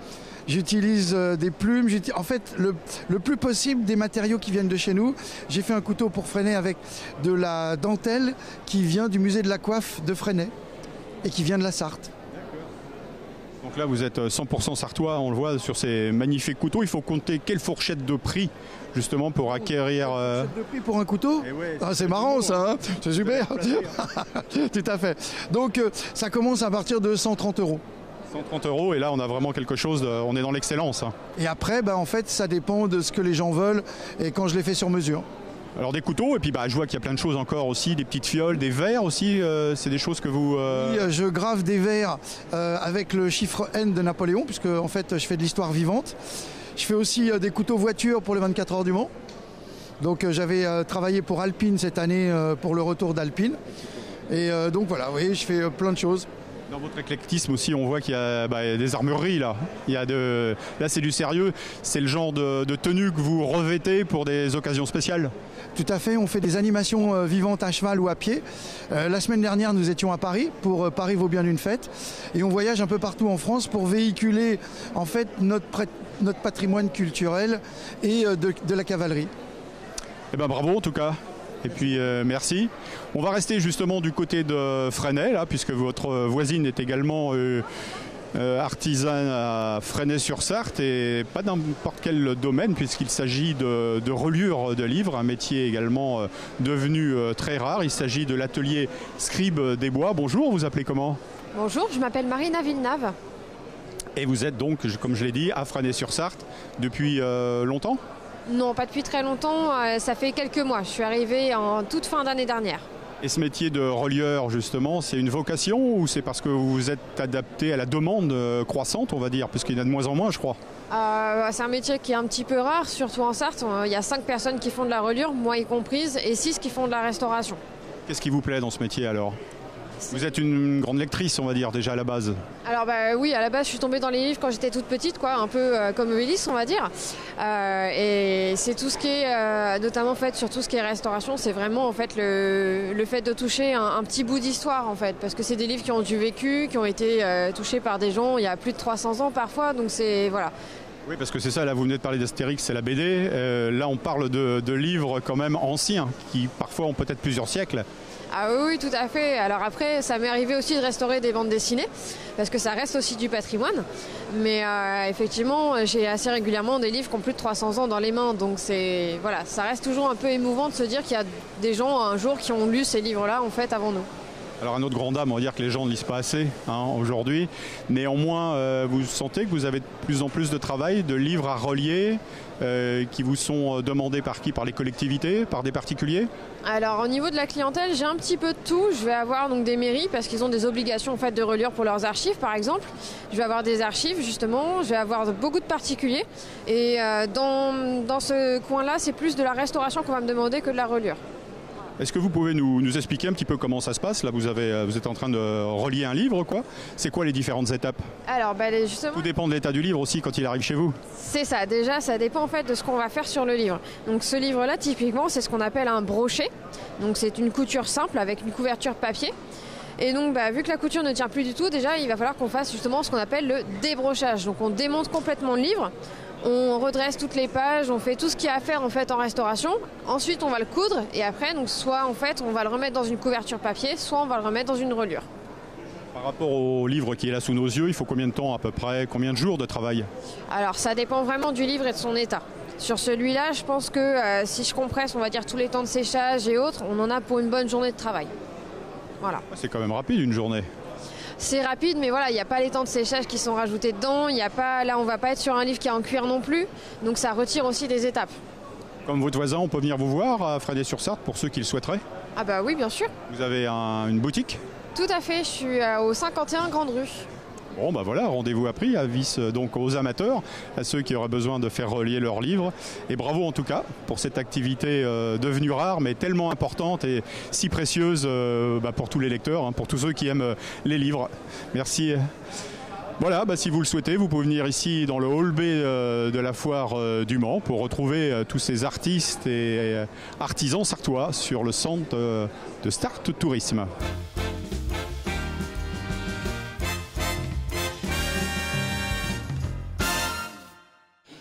J'utilise des plumes. En fait, le plus possible des matériaux qui viennent de chez nous. J'ai fait un couteau pour Fresnay avec de la dentelle qui vient du musée de la coiffe de Fresnay et qui vient de la Sarthe. Donc là, vous êtes 100% sartois, on le voit sur ces magnifiques couteaux. Il faut compter quelle fourchette de prix, justement, pour acquérir... Fourchette de prix pour un couteau? C'est marrant, ça, hein, c'est super. Tout à fait. Donc, ça commence à partir de 130 €. 130 €, et là, on a vraiment quelque chose, on est dans l'excellence. Hein. Et après, en fait, ça dépend de ce que les gens veulent, et quand je les fais sur mesure. Alors des couteaux, et puis je vois qu'il y a plein de choses encore aussi, des petites fioles, des verres aussi, c'est des choses que vous... Oui, je grave des verres avec le chiffre N de Napoléon, puisque en fait je fais de l'histoire vivante. Je fais aussi des couteaux voitures pour les 24 heures du Mans. Donc j'avais travaillé pour Alpine cette année pour le retour d'Alpine. Et donc voilà, oui, je fais plein de choses. Dans votre éclectisme aussi, on voit qu'il y a des armureries là. Là, c'est du sérieux. C'est le genre de tenue que vous revêtez pour des occasions spéciales. Tout à fait. On fait des animations vivantes à cheval ou à pied. La semaine dernière, nous étions à Paris pour Paris vaut bien une fête, et on voyage un peu partout en France pour véhiculer en fait notre patrimoine culturel et de la cavalerie. Eh ben bravo en tout cas. Et puis merci. On va rester justement du côté de Fresnay, là, puisque votre voisine est également artisane à Fresnay-sur-Sarthe, et pas n'importe quel domaine, puisqu'il s'agit de reliure de livres, un métier également devenu très rare. Il s'agit de l'atelier Scribe des Bois. Bonjour, vous appelez comment? Bonjour, je m'appelle Marina Villeneuve. Et vous êtes donc, comme je l'ai dit, à Fresnay-sur-Sarthe depuis longtemps? Non, pas depuis très longtemps, ça fait quelques mois. Je suis arrivée en toute fin d'année dernière. Et ce métier de relieur, justement, c'est une vocation ou c'est parce que vous vous êtes adapté à la demande croissante, on va dire, puisqu'il y en a de moins en moins, je crois? C'est un métier qui est un petit peu rare, surtout en Sarthe. Il y a 5 personnes qui font de la reliure, moi y comprise, et 6 qui font de la restauration. Qu'est-ce qui vous plaît dans ce métier alors? Vous êtes une grande lectrice, on va dire, déjà à la base. Alors oui, à la base, je suis tombée dans les livres quand j'étais toute petite, quoi, un peu comme Ulysse, on va dire. Et c'est tout ce qui est, notamment fait sur tout ce qui est restauration, c'est vraiment en fait le fait de toucher un petit bout d'histoire, en fait, parce que c'est des livres qui ont du vécu, qui ont été touchés par des gens il y a plus de 300 ans parfois, donc c'est voilà. Oui, parce que c'est ça, là vous venez de parler d'Astérix, c'est la BD. Là on parle de livres quand même anciens, qui parfois ont peut-être plusieurs siècles. Ah oui, tout à fait. Alors après, ça m'est arrivé aussi de restaurer des bandes dessinées, parce que ça reste aussi du patrimoine. Mais effectivement, j'ai assez régulièrement des livres qui ont plus de 300 ans dans les mains. Donc voilà, ça reste toujours un peu émouvant de se dire qu'il y a des gens un jour qui ont lu ces livres-là en fait avant nous. Alors à notre grande dame, on va dire que les gens ne lisent pas assez aujourd'hui. Néanmoins, vous sentez que vous avez de plus en plus de travail, de livres à relier, qui vous sont demandés par qui? Par les collectivités? Par des particuliers? Alors au niveau de la clientèle, j'ai un petit peu de tout. Je vais avoir donc des mairies parce qu'ils ont des obligations en fait, de reliure pour leurs archives par exemple. Je vais avoir des archives justement, je vais avoir beaucoup de particuliers. Et dans ce coin-là, c'est plus de la restauration qu'on va me demander que de la reliure. Est-ce que vous pouvez nous expliquer un petit peu comment ça se passe? Là, vous êtes en train de relier un livre, quoi. C'est quoi les différentes étapes? Alors, justement... Tout dépend de l'état du livre aussi quand il arrive chez vous. C'est ça. Déjà, ça dépend en fait de ce qu'on va faire sur le livre. Donc, ce livre-là, typiquement, c'est ce qu'on appelle un brochet. Donc, c'est une couture simple avec une couverture papier. Et donc, vu que la couture ne tient plus du tout, déjà, il va falloir qu'on fasse justement ce qu'on appelle le débrochage. Donc, on démonte complètement le livre. On redresse toutes les pages, on fait tout ce qu'il y a à faire en fait en restauration. Ensuite, on va le coudre et après, donc soit en fait, on va le remettre dans une couverture papier, soit on va le remettre dans une reliure. Par rapport au livre qui est là sous nos yeux, il faut combien de temps à peu près, combien de jours de travail? Alors, ça dépend vraiment du livre et de son état. Sur celui-là, je pense que si je compresse, on va dire tous les temps de séchage et autres, on en a pour une bonne journée de travail. Voilà. C'est quand même rapide une journée. C'est rapide, mais voilà, il n'y a pas les temps de séchage qui sont rajoutés dedans. Il y a pas, là, on ne va pas être sur un livre qui est en cuir non plus. Donc ça retire aussi des étapes. Comme votre voisin, on peut venir vous voir à Fresnay-sur-Sarthe pour ceux qui le souhaiteraient? Ah bah oui, bien sûr. Vous avez une boutique? Tout à fait, je suis au 51 Grande Rue. Bon bah voilà, rendez-vous a pris, avis donc aux amateurs, à ceux qui auraient besoin de faire relier leurs livres. Et bravo en tout cas pour cette activité devenue rare mais tellement importante et si précieuse pour tous les lecteurs, pour tous ceux qui aiment les livres. Merci. Voilà, si vous le souhaitez, vous pouvez venir ici dans le hall B de la foire du Mans pour retrouver tous ces artistes et artisans sartois sur le centre de Sarthe Tourisme.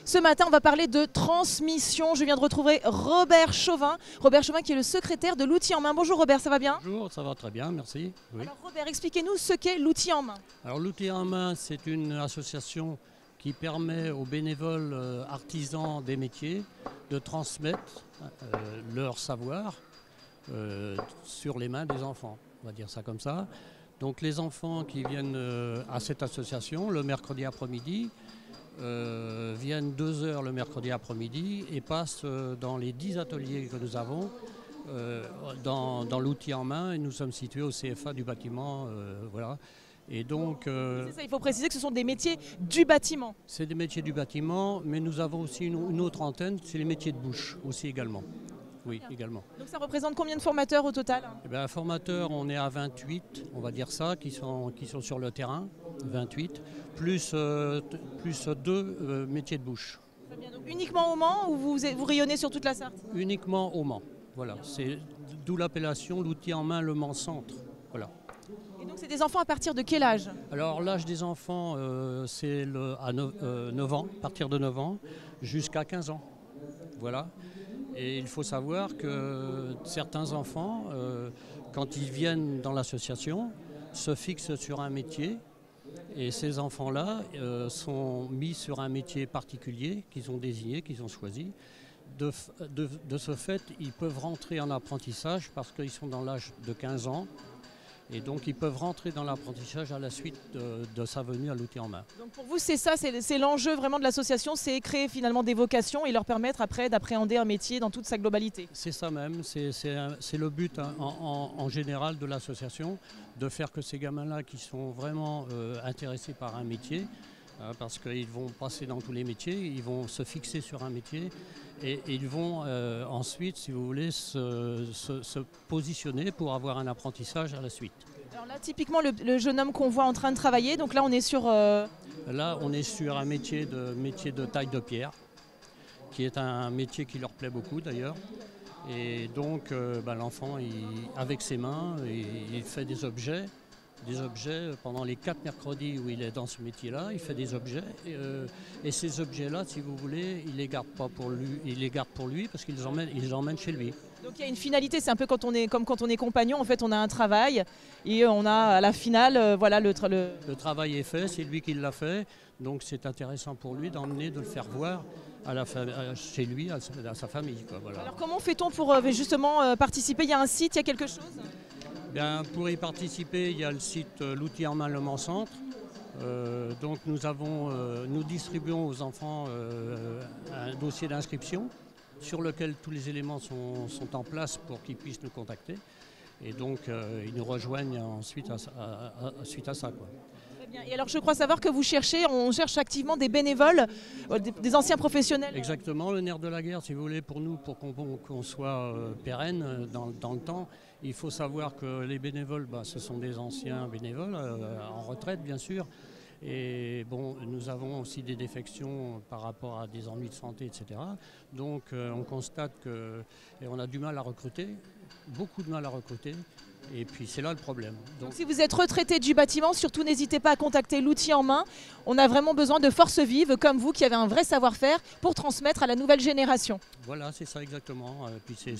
Ce matin, on va parler de transmission. Je viens de retrouver Robert Chauvin. Robert Chauvin qui est le secrétaire de l'outil en main. Bonjour Robert, ça va bien? Bonjour, ça va très bien, merci. Oui. Alors Robert, expliquez-nous ce qu'est l'outil en main. Alors l'outil en main, c'est une association qui permet aux bénévoles artisans des métiers de transmettre leur savoir sur les mains des enfants. On va dire ça comme ça. Donc les enfants qui viennent à cette association le mercredi après-midi, viennent 2 heures le mercredi après-midi et passent dans les 10 ateliers que nous avons dans l'outil en main. Et nous sommes situés au CFA du bâtiment. Voilà. Et donc, c'est ça, il faut préciser que ce sont des métiers du bâtiment. C'est des métiers du bâtiment, mais nous avons aussi une autre antenne, c'est les métiers de bouche aussi également. Oui, également. Donc ça représente combien de formateurs au total? Eh bien, formateurs, on est à 28, on va dire ça, qui sont sur le terrain, 28, plus 2 métiers de bouche. Très bien. Donc uniquement au Mans ou vous rayonnez sur toute la Sarthe? Uniquement au Mans, voilà. C'est d'où l'appellation l'outil en main Le Mans Centre. Voilà. Et donc c'est des enfants à partir de quel âge? Alors l'âge des enfants, c'est à 9 ans, à partir de 9 ans, jusqu'à 15 ans. Voilà. Et il faut savoir que certains enfants, quand ils viennent dans l'association, se fixent sur un métier. Et ces enfants-là sont mis sur un métier particulier qu'ils ont désigné, qu'ils ont choisi. De ce fait, ils peuvent rentrer en apprentissage parce qu'ils sont dans l'âge de 15 ans. Et donc ils peuvent rentrer dans l'apprentissage à la suite de sa venue à l'outil en main. Donc pour vous c'est ça, c'est l'enjeu vraiment de l'association, c'est créer finalement des vocations et leur permettre après d'appréhender un métier dans toute sa globalité. C'est ça même, c'est le but en général de l'association, de faire que ces gamins-là qui sont vraiment intéressés par un métier, parce qu'ils vont passer dans tous les métiers, ils vont se fixer sur un métier et ils vont ensuite, si vous voulez, se positionner pour avoir un apprentissage à la suite. Alors là, typiquement, le jeune homme qu'on voit en train de travailler, donc là, on est sur... Là, on est sur un métier de taille de pierre, qui est un métier qui leur plaît beaucoup d'ailleurs. Et donc, l'enfant, avec ses mains, il fait des objets pendant les 4 mercredis où il est dans ce métier-là, il fait des objets et ces objets-là, si vous voulez, il les garde pas pour lui, il les garde pour lui parce qu'il les emmène chez lui. Donc il y a une finalité, c'est un peu comme quand on est compagnon, en fait on a un travail et on a à la finale, voilà le travail est fait, c'est lui qui l'a fait, donc c'est intéressant pour lui d'emmener, de le faire voir chez lui, à sa famille, quoi, voilà. Alors comment fait-on pour justement participer? Il y a un site, il y a quelque chose? Bien, pour y participer, il y a le site l'outil en main Le Mans Centre. Donc nous distribuons aux enfants un dossier d'inscription sur lequel tous les éléments sont en place pour qu'ils puissent nous contacter. Et donc ils nous rejoignent ensuite suite à ça, quoi. Très bien. Et alors je crois savoir que on cherche activement des bénévoles, des anciens professionnels. Exactement, le nerf de la guerre, si vous voulez, pour nous, pour qu'on soit pérenne dans le temps. Il faut savoir que les bénévoles, ce sont des anciens bénévoles, en retraite bien sûr. Et bon, nous avons aussi des défections par rapport à des ennuis de santé, etc. Donc on constate qu'on a du mal à recruter, beaucoup de mal à recruter. Et puis c'est là le problème. Donc si vous êtes retraité du bâtiment, surtout n'hésitez pas à contacter l'outil en main. On a vraiment besoin de forces vives comme vous qui avez un vrai savoir-faire pour transmettre à la nouvelle génération. Voilà, c'est ça exactement. Et puis c'est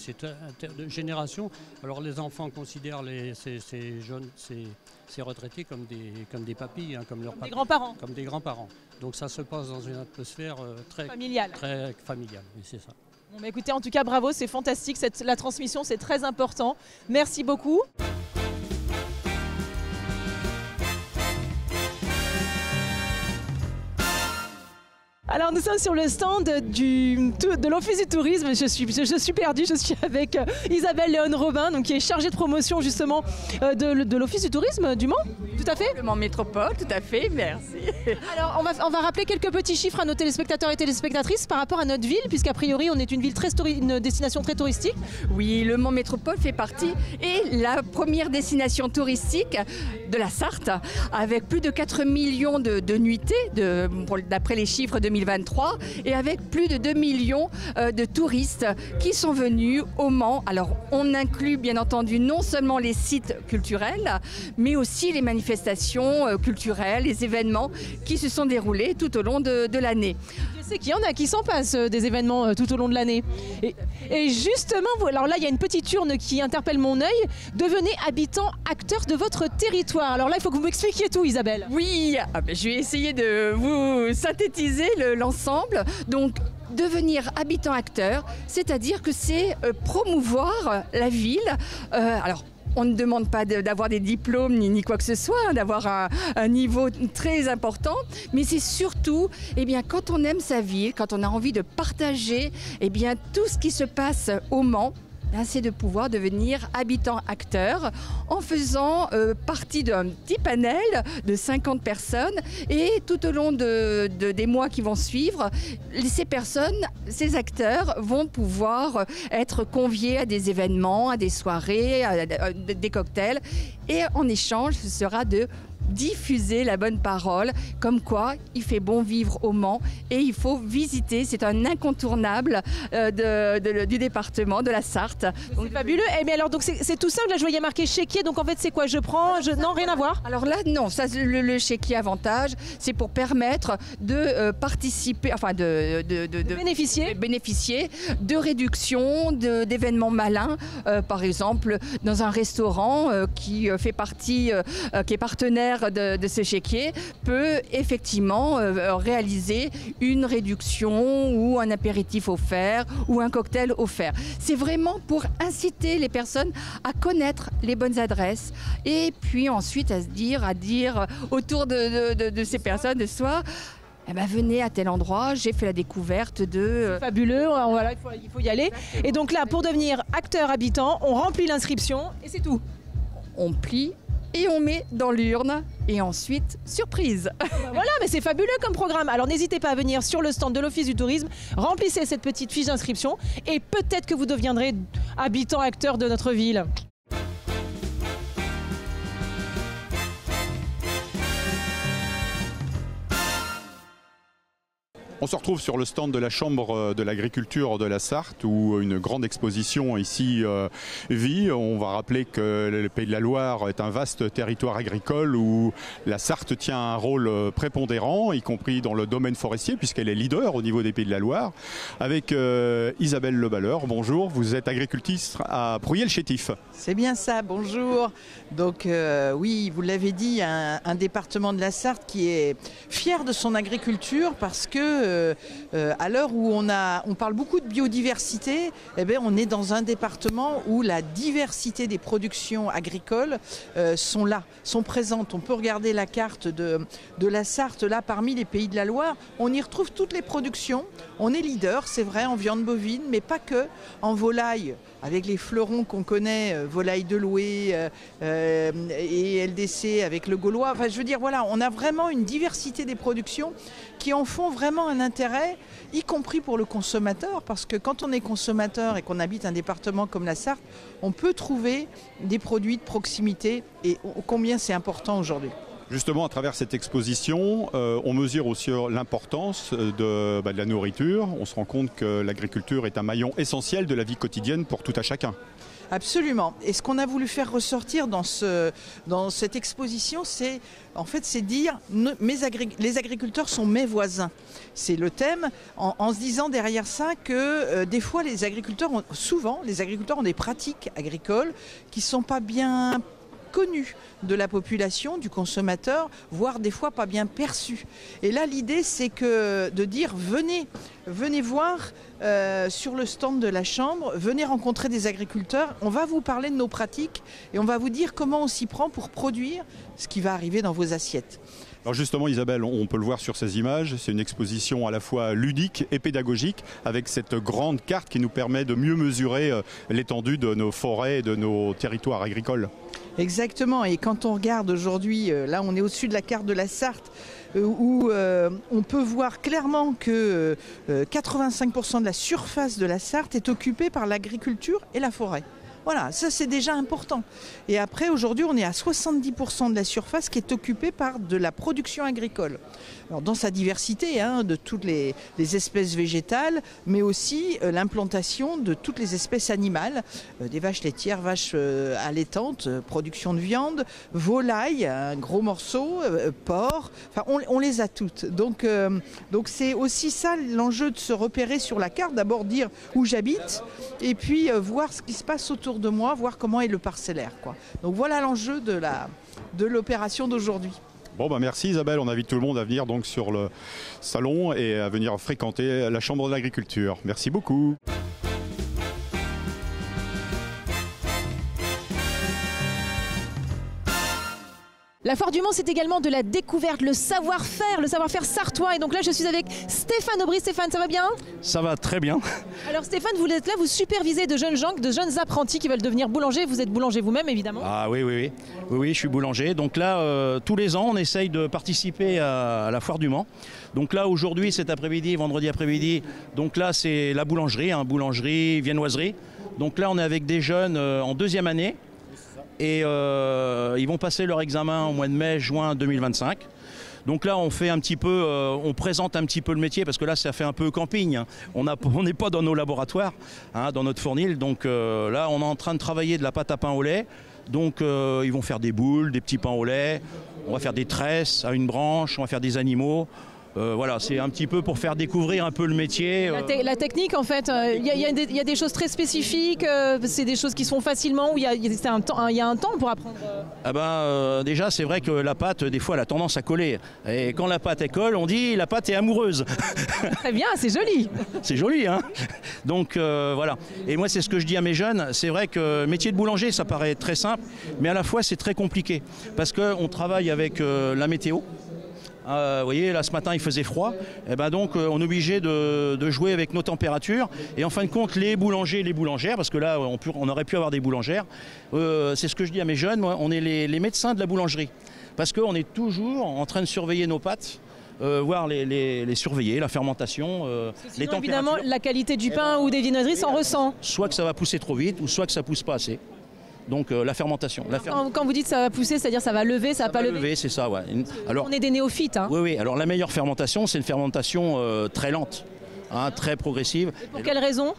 génération. Alors les enfants considèrent ces jeunes, ces retraités comme des papis, comme leurs papis, grands-parents. Comme des grands-parents. Donc ça se passe dans une atmosphère très familiale. Très familiale, oui, c'est ça. Bon, écoutez, en tout cas, bravo, c'est fantastique. La transmission, c'est très important. Merci beaucoup. Alors nous sommes sur le stand de l'Office du tourisme. Je suis perdue, je suis avec Isabelle Léon Robin, donc, qui est chargée de promotion justement de l'Office du tourisme du Mans. Tout à fait. Le Mans Métropole, tout à fait, merci. Alors on va rappeler quelques petits chiffres à nos téléspectateurs et téléspectatrices par rapport à notre ville, puisqu'a priori on est une destination très touristique. Oui, le Mans Métropole fait partie et la première destination touristique de la Sarthe, avec plus de 4 millions de nuitées, d'après les chiffres 2023, et avec plus de 2 millions de touristes qui sont venus au Mans. Alors on inclut bien entendu non seulement les sites culturels, mais aussi les manifestations culturelles, les événements qui se sont déroulés tout au long de l'année. C'est qu'il y en a qui s'en passent des événements tout au long de l'année. Et justement, alors là, il y a une petite urne qui interpelle mon œil. Devenez habitant, acteur de votre territoire. Alors là, il faut que vous m'expliquiez tout, Isabelle. Oui, je vais essayer de vous synthétiser l'ensemble. Donc, devenir habitant acteur, c'est-à-dire que c'est promouvoir la ville. Alors, on ne demande pas d'avoir des diplômes ni quoi que ce soit, d'avoir un niveau très important, mais c'est surtout, quand on aime sa ville, quand on a envie de partager, tout ce qui se passe au Mans, c'est de pouvoir devenir habitant-acteur en faisant partie d'un petit panel de 50 personnes et tout au long des mois qui vont suivre, ces acteurs vont pouvoir être conviés à des événements, à des soirées, à des cocktails et en échange, ce sera de diffuser la bonne parole, comme quoi il fait bon vivre au Mans et il faut visiter, c'est un incontournable du département de la Sarthe. C'est fabuleux. Mais alors donc c'est tout simple, là je voyais marqué chéquier, donc en fait c'est quoi, non, rien à voir? Alors là non, ça le chéquier avantage, c'est pour permettre de participer, enfin de bénéficier de réductions, d'événements malins, par exemple dans un restaurant qui fait partie, qui est partenaire de ce chéquier, peut effectivement réaliser une réduction ou un apéritif offert ou un cocktail offert. C'est vraiment pour inciter les personnes à connaître les bonnes adresses et puis ensuite à dire autour de ces personnes de soi, venez à tel endroit, j'ai fait la découverte de... C'est fabuleux, voilà, il faut y aller. Et donc là, pour devenir acteur habitant, on remplit l'inscription et c'est tout. On plie et on met dans l'urne et ensuite, surprise. Voilà, mais c'est fabuleux comme programme. Alors n'hésitez pas à venir sur le stand de l'Office du tourisme, remplissez cette petite fiche d'inscription et peut-être que vous deviendrez habitant acteur de notre ville. On se retrouve sur le stand de la Chambre de l'agriculture de la Sarthe où une grande exposition ici vit. On va rappeler que le Pays de la Loire est un vaste territoire agricole où la Sarthe tient un rôle prépondérant, y compris dans le domaine forestier puisqu'elle est leader au niveau des Pays de la Loire. Avec Isabelle Leballeur, bonjour, vous êtes agricultrice à Prouillé-le-Chétif. C'est bien ça, bonjour. Donc oui, vous l'avez dit, un département de la Sarthe qui est fier de son agriculture parce que à l'heure où on parle beaucoup de biodiversité, on est dans un département où la diversité des productions agricoles sont présentes. On peut regarder la carte de la Sarthe, là parmi les Pays de la Loire, on y retrouve toutes les productions. On est leader, c'est vrai, en viande bovine, mais pas que, en volaille, avec les fleurons qu'on connaît, volaille de Loué et LDC avec le Gaulois. Enfin, je veux dire, voilà, on a vraiment une diversité des productions qui en font vraiment un intérêt, y compris pour le consommateur, parce que quand on est consommateur et qu'on habite un département comme la Sarthe, on peut trouver des produits de proximité et combien c'est important aujourd'hui. Justement, à travers cette exposition, on mesure aussi l'importance de la nourriture. On se rend compte que l'agriculture est un maillon essentiel de la vie quotidienne pour tout à chacun. Absolument. Et ce qu'on a voulu faire ressortir dans cette exposition, c'est dire les agriculteurs sont mes voisins. C'est le thème, en se disant derrière ça que des fois souvent les agriculteurs ont des pratiques agricoles qui ne sont pas bien connues de la population, du consommateur, voire des fois pas bien perçues. Et là, l'idée, c'est de dire venez voir sur le stand de la Chambre, venez rencontrer des agriculteurs, on va vous parler de nos pratiques et on va vous dire comment on s'y prend pour produire ce qui va arriver dans vos assiettes. Alors justement Isabelle, on peut le voir sur ces images, c'est une exposition à la fois ludique et pédagogique avec cette grande carte qui nous permet de mieux mesurer l'étendue de nos forêts et de nos territoires agricoles. Exactement, et quand on regarde aujourd'hui, là on est au-dessus de la carte de la Sarthe, où on peut voir clairement que 85% de la surface de la Sarthe est occupée par l'agriculture et la forêt. Voilà, ça c'est déjà important. Et après, aujourd'hui, on est à 70% de la surface qui est occupée par de la production agricole. Alors, dans sa diversité, de toutes les espèces végétales, mais aussi l'implantation de toutes les espèces animales, des vaches laitières, vaches allaitantes, production de viande, volailles, un gros morceau, porc, enfin on les a toutes. Donc c'est aussi ça l'enjeu de se repérer sur la carte, d'abord dire où j'habite et puis voir ce qui se passe autour de moi, voir comment est le parcellaire, quoi. Donc voilà l'enjeu de l'opération d'aujourd'hui. Bon, merci Isabelle, on invite tout le monde à venir donc sur le salon et à venir fréquenter la Chambre de l'Agriculture. Merci beaucoup. La Foire du Mans, c'est également de la découverte, le savoir-faire sartois. Et donc là, je suis avec Stéphane Aubry. Stéphane, ça va bien? Ça va très bien. Alors Stéphane, vous êtes là, vous supervisez de jeunes gens, de jeunes apprentis qui veulent devenir boulangers. Vous êtes boulanger vous-même, évidemment. Ah oui, je suis boulanger. Donc là, tous les ans, on essaye de participer à la Foire du Mans. Donc là, aujourd'hui, cet après-midi, vendredi après-midi, donc là, c'est la boulangerie, boulangerie, viennoiserie. Donc là, on est avec des jeunes en deuxième année. Et ils vont passer leur examen au mois de mai-juin 2025. Donc là, on fait un petit peu, on présente un petit peu le métier parce que là, ça fait un peu camping. On n'est pas dans nos laboratoires, dans notre fournil. Donc là, on est en train de travailler de la pâte à pain au lait. Donc ils vont faire des boules, des petits pains au lait. On va faire des tresses à une branche, on va faire des animaux. Voilà, c'est un petit peu pour faire découvrir un peu le métier. La technique, en fait, il y a des choses très spécifiques, c'est des choses qui se font facilement, ou il y a un temps pour apprendre. Déjà, c'est vrai que la pâte, des fois, elle a tendance à coller. Et quand la pâte, elle colle, on dit la pâte est amoureuse. Très bien, c'est joli. C'est joli, hein. Donc, voilà. Et moi, c'est ce que je dis à mes jeunes. C'est vrai que le métier de boulanger, ça paraît très simple, mais à la fois, c'est très compliqué. Parce qu'on travaille avec la météo. Vous voyez, là ce matin il faisait froid, donc on est obligé de jouer avec nos températures. Et en fin de compte, les boulangers et les boulangères, parce que là on aurait pu avoir des boulangères, c'est ce que je dis à mes jeunes, moi, on est les médecins de la boulangerie. Parce qu'on est toujours en train de surveiller nos pâtes, voir les surveiller, la fermentation, les températures. Évidemment, la qualité du pain ou des viennoiseries s'en ressent. Soit que ça va pousser trop vite, ou soit que ça pousse pas assez. Donc la fermentation. Quand vous dites ça va pousser, c'est-à-dire ça va lever, ça va pas lever. C'est ça, ouais. Alors, on est des néophytes. Oui. Alors la meilleure fermentation, c'est une fermentation très lente, très progressive. Et pour quelle raison?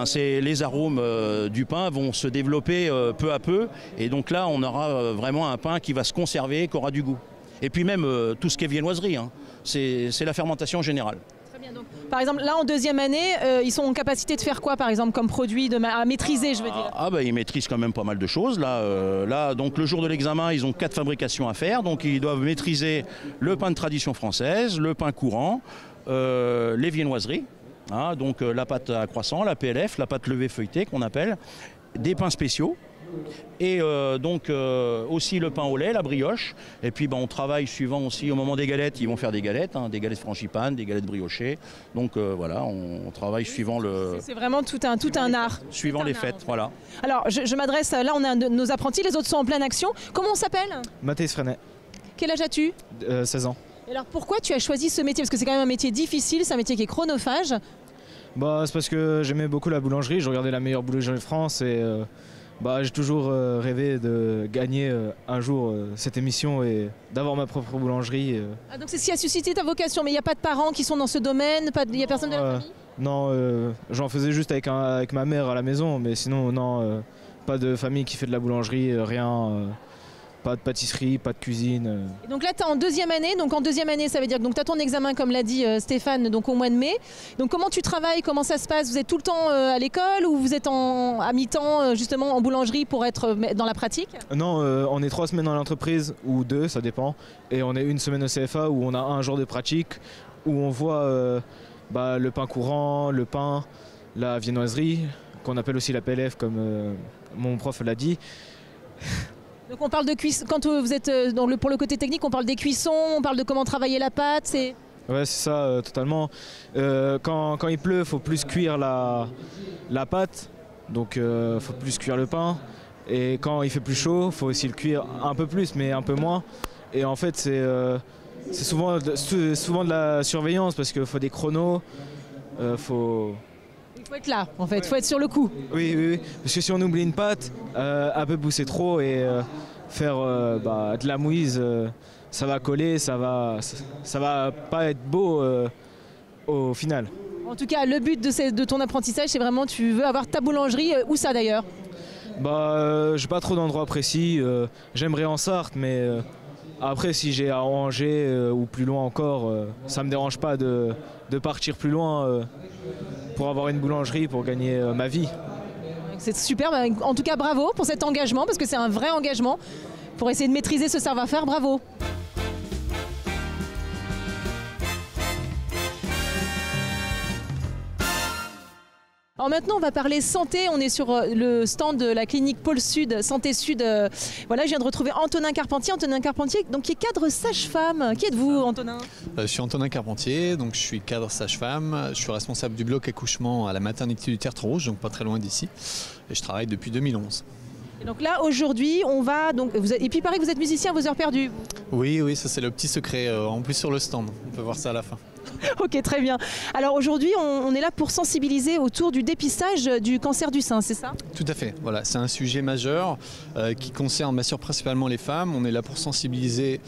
C'est les arômes du pain vont se développer peu à peu. Et donc là, on aura vraiment un pain qui va se conserver, qui aura du goût. Et puis même tout ce qui est viennoiserie, c'est la fermentation générale. Donc, par exemple, là en deuxième année, ils sont en capacité de faire quoi, par exemple, comme produit à maîtriser, je veux dire? Ils maîtrisent quand même pas mal de choses. Là, donc le jour de l'examen, ils ont 4 fabrications à faire. Donc ils doivent maîtriser le pain de tradition française, le pain courant, les viennoiseries, donc la pâte à croissant, la PLF, la pâte levée feuilletée qu'on appelle, des pains spéciaux. Et donc aussi le pain au lait, la brioche. Et puis on travaille suivant aussi au moment des galettes, ils vont faire des galettes frangipane, des galettes briochées. Donc voilà, on travaille suivant le... C'est vraiment tout un art. Suivant les fêtes, voilà. Alors je m'adresse, là on a nos apprentis, les autres sont en pleine action. Comment on s'appelle? Mathias Freinet. Quel âge as-tu? 16 ans. Et alors pourquoi tu as choisi ce métier? Parce que c'est quand même un métier difficile, c'est un métier qui est chronophage. C'est parce que j'aimais beaucoup la boulangerie, je regardais la meilleure boulangerie de France et... j'ai toujours rêvé de gagner un jour cette émission et d'avoir ma propre boulangerie. Donc c'est ce qui a suscité ta vocation, mais il n'y a pas de parents qui sont dans ce domaine, il n'y a personne de la famille? Non, j'en faisais juste avec ma mère à la maison, mais sinon non, pas de famille qui fait de la boulangerie, rien. Pas de pâtisserie, pas de cuisine. Et donc là, tu es en deuxième année. Donc en deuxième année, ça veut dire que tu as ton examen, comme l'a dit Stéphane, donc au mois de mai. Donc comment tu travailles? Comment ça se passe? Vous êtes tout le temps à l'école ou vous êtes à mi-temps justement en boulangerie pour être dans la pratique? Non, on est 3 semaines dans l'entreprise ou 2, ça dépend. Et on est 1 semaine au CFA où on a un jour de pratique, où on voit le pain courant, le pain, la viennoiserie, qu'on appelle aussi la PLF comme mon prof l'a dit. Donc on parle de cuisson, quand vous êtes pour le côté technique, on parle des cuissons, on parle de comment travailler la pâte. Ouais, c'est ça, totalement. Quand il pleut, il faut plus cuire la pâte, donc il faut plus cuire le pain. Et quand il fait plus chaud, il faut aussi le cuire un peu plus, mais un peu moins. Et en fait, c'est souvent de la surveillance parce qu'il faut des chronos, faut Il faut être là, en fait, il faut être sur le coup. Oui, parce que si on oublie une patte, un peu pousser trop et faire de la mouise, ça va coller, ça va pas être beau au final. En tout cas, le but de ton apprentissage, c'est vraiment, tu veux avoir ta boulangerie, où ça d'ailleurs? J'ai pas trop d'endroits précis, j'aimerais en Sarthe, mais après si j'ai à Angers ou plus loin encore, ça me dérange pas de partir plus loin pour avoir une boulangerie, pour gagner ma vie. C'est super, en tout cas bravo pour cet engagement, parce que c'est un vrai engagement pour essayer de maîtriser ce savoir-faire, bravo. Alors maintenant, on va parler santé. On est sur le stand de la clinique Pôle Sud, Santé Sud. Voilà, je viens de retrouver Antonin Carpentier. Antonin Carpentier, donc, qui est cadre sage-femme. Qui êtes-vous, Antonin? Je suis Antonin Carpentier, donc je suis cadre sage-femme. Je suis responsable du bloc accouchement à la maternité du Tertre Rouge, donc pas très loin d'ici. Et je travaille depuis 2011. Et donc là, aujourd'hui, on va... Et puis il paraît que vous êtes musicien à vos heures perdues. Oui, ça c'est le petit secret. En plus sur le stand, on peut voir ça à la fin. Ok, très bien. Alors aujourd'hui, on est là pour sensibiliser autour du dépistage du cancer du sein, c'est ça? Tout à fait. Voilà, c'est un sujet majeur qui concerne bien sûr principalement les femmes. On est là pour sensibiliser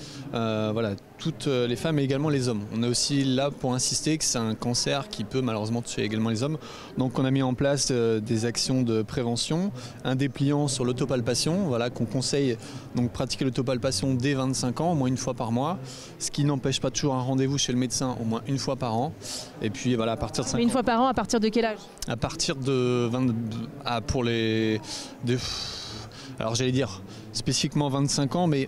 toutes les femmes et également les hommes. On est aussi là pour insister que c'est un cancer qui peut malheureusement tuer également les hommes. Donc on a mis en place des actions de prévention, un dépliant sur l'autopalpation, qu'on conseille donc pratiquer l'autopalpation dès 25 ans, au moins une fois par mois, ce qui n'empêche pas toujours un rendez-vous chez le médecin au moins une fois par an. Et puis à partir de 5 ans. Une fois par an, à partir de quel âge? À partir de 20, pour les... alors j'allais dire spécifiquement 25 ans, mais...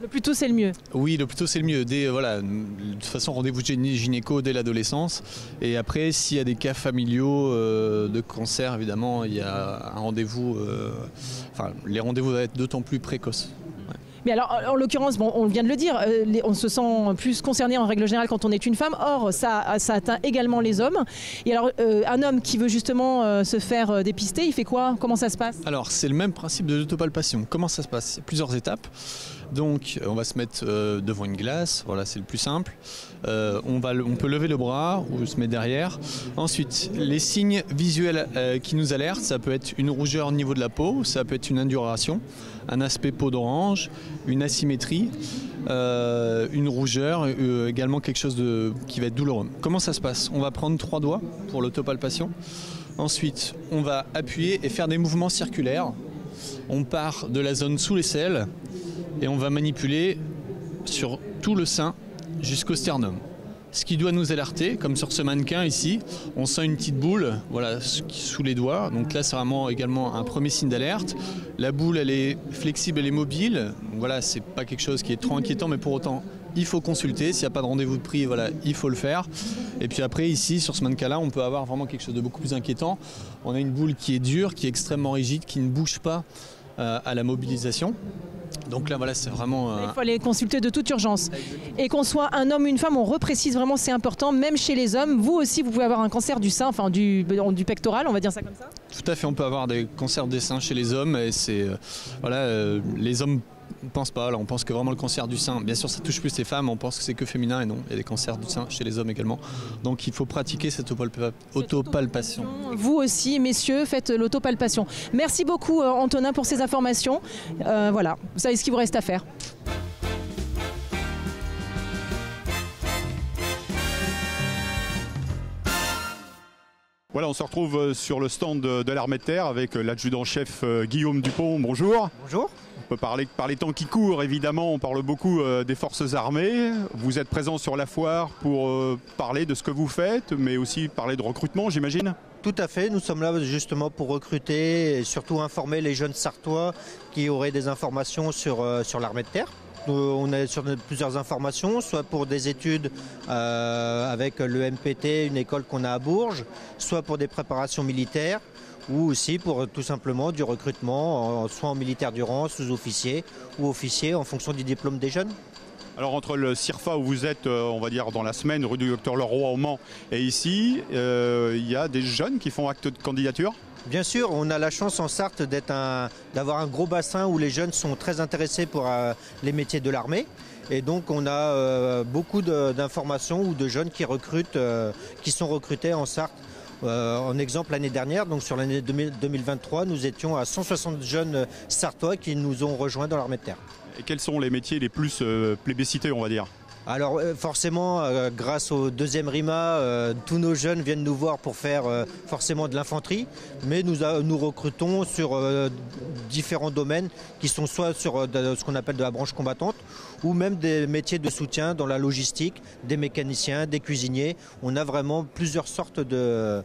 Le plus tôt c'est le mieux. Oui, le plus tôt c'est le mieux. De toute façon, rendez-vous gynéco dès l'adolescence. Et après, s'il y a des cas familiaux de cancer, évidemment, il y a un rendez-vous. Les rendez-vous doivent être d'autant plus précoces. Mais alors, en l'occurrence, on vient de le dire, on se sent plus concerné en règle générale quand on est une femme. Or, ça atteint également les hommes. Et alors, un homme qui veut justement se faire dépister, il fait quoi? Comment ça se passe? Alors, c'est le même principe de l'autopalpation. Comment ça se passe? Il y a plusieurs étapes. Donc, on va se mettre devant une glace. Voilà, c'est le plus simple. On peut lever le bras ou se mettre derrière. Ensuite, les signes visuels qui nous alertent, ça peut être une rougeur au niveau de la peau, ça peut être une induration, un aspect peau d'orange, une asymétrie, une rougeur, également quelque chose qui va être douloureux. Comment ça se passe? On va prendre 3 doigts pour l'autopalpation. Ensuite, on va appuyer et faire des mouvements circulaires. On part de la zone sous l'aisselle et on va manipuler sur tout le sein jusqu'au sternum. Ce qui doit nous alerter, comme sur ce mannequin ici, on sent une petite boule sous les doigts. Donc là, c'est vraiment également un premier signe d'alerte. La boule, elle est flexible, elle est mobile. Voilà, c'est pas quelque chose qui est trop inquiétant, mais pour autant, il faut consulter. S'il n'y a pas de rendez-vous de pris, il faut le faire. Et puis après, ici, sur ce mannequin-là, on peut avoir vraiment quelque chose de beaucoup plus inquiétant. On a une boule qui est dure, qui est extrêmement rigide, qui ne bouge pas à la mobilisation. Donc là, c'est vraiment... Il faut aller consulter de toute urgence. Et qu'on soit un homme ou une femme, on reprécise vraiment, c'est important, même chez les hommes. Vous aussi, vous pouvez avoir un cancer du sein, du pectoral, on va dire ça comme ça? Tout à fait, on peut avoir des cancers des seins chez les hommes. Et c'est... les hommes ne pensent pas. On pense que vraiment le cancer du sein, bien sûr, ça touche plus les femmes, on pense que c'est que féminin, et non, il y a des cancers du sein chez les hommes également. Donc il faut pratiquer cette autopalpation. Vous aussi, messieurs, faites l'autopalpation. Merci beaucoup, Antonin, pour ces informations. Voilà, vous savez ce qu'il vous reste à faire. Voilà, on se retrouve sur le stand de l'armée de terre avec l'adjudant-chef Guillaume Dupont. Bonjour. Bonjour. On peut parler par les temps qui courent, évidemment, on parle beaucoup des forces armées. Vous êtes présent sur la foire pour parler de ce que vous faites, mais aussi parler de recrutement, j'imagine? Tout à fait, nous sommes là justement pour recruter et surtout informer les jeunes Sartois qui auraient des informations sur l'armée de terre. On est sur plusieurs informations, soit pour des études avec le MPT, une école qu'on a à Bourges, soit pour des préparations militaires, ou aussi pour tout simplement du recrutement, soit en militaire du rang, sous-officier ou officier en fonction du diplôme des jeunes. Alors entre le CIRFA où vous êtes, on va dire dans la semaine, rue du Docteur Leroy au Mans, et ici, il y a des jeunes qui font acte de candidature? Bien sûr, on a la chance en Sarthe d'avoir un gros bassin où les jeunes sont très intéressés pour les métiers de l'armée. Et donc on a beaucoup d'informations ou de jeunes qui recrutent, qui sont recrutés en Sarthe. En exemple, l'année dernière, donc sur l'année 2023, nous étions à 160 jeunes sartois qui nous ont rejoints dans l'armée de terre. Et quels sont les métiers les plus plébiscités, on va dire? Alors forcément, grâce au deuxième RIMA, tous nos jeunes viennent nous voir pour faire forcément de l'infanterie, mais nous recrutons sur différents domaines qui sont soit sur ce qu'on appelle de la branche combattante, ou même des métiers de soutien dans la logistique, des mécaniciens, des cuisiniers. On a vraiment plusieurs sortes de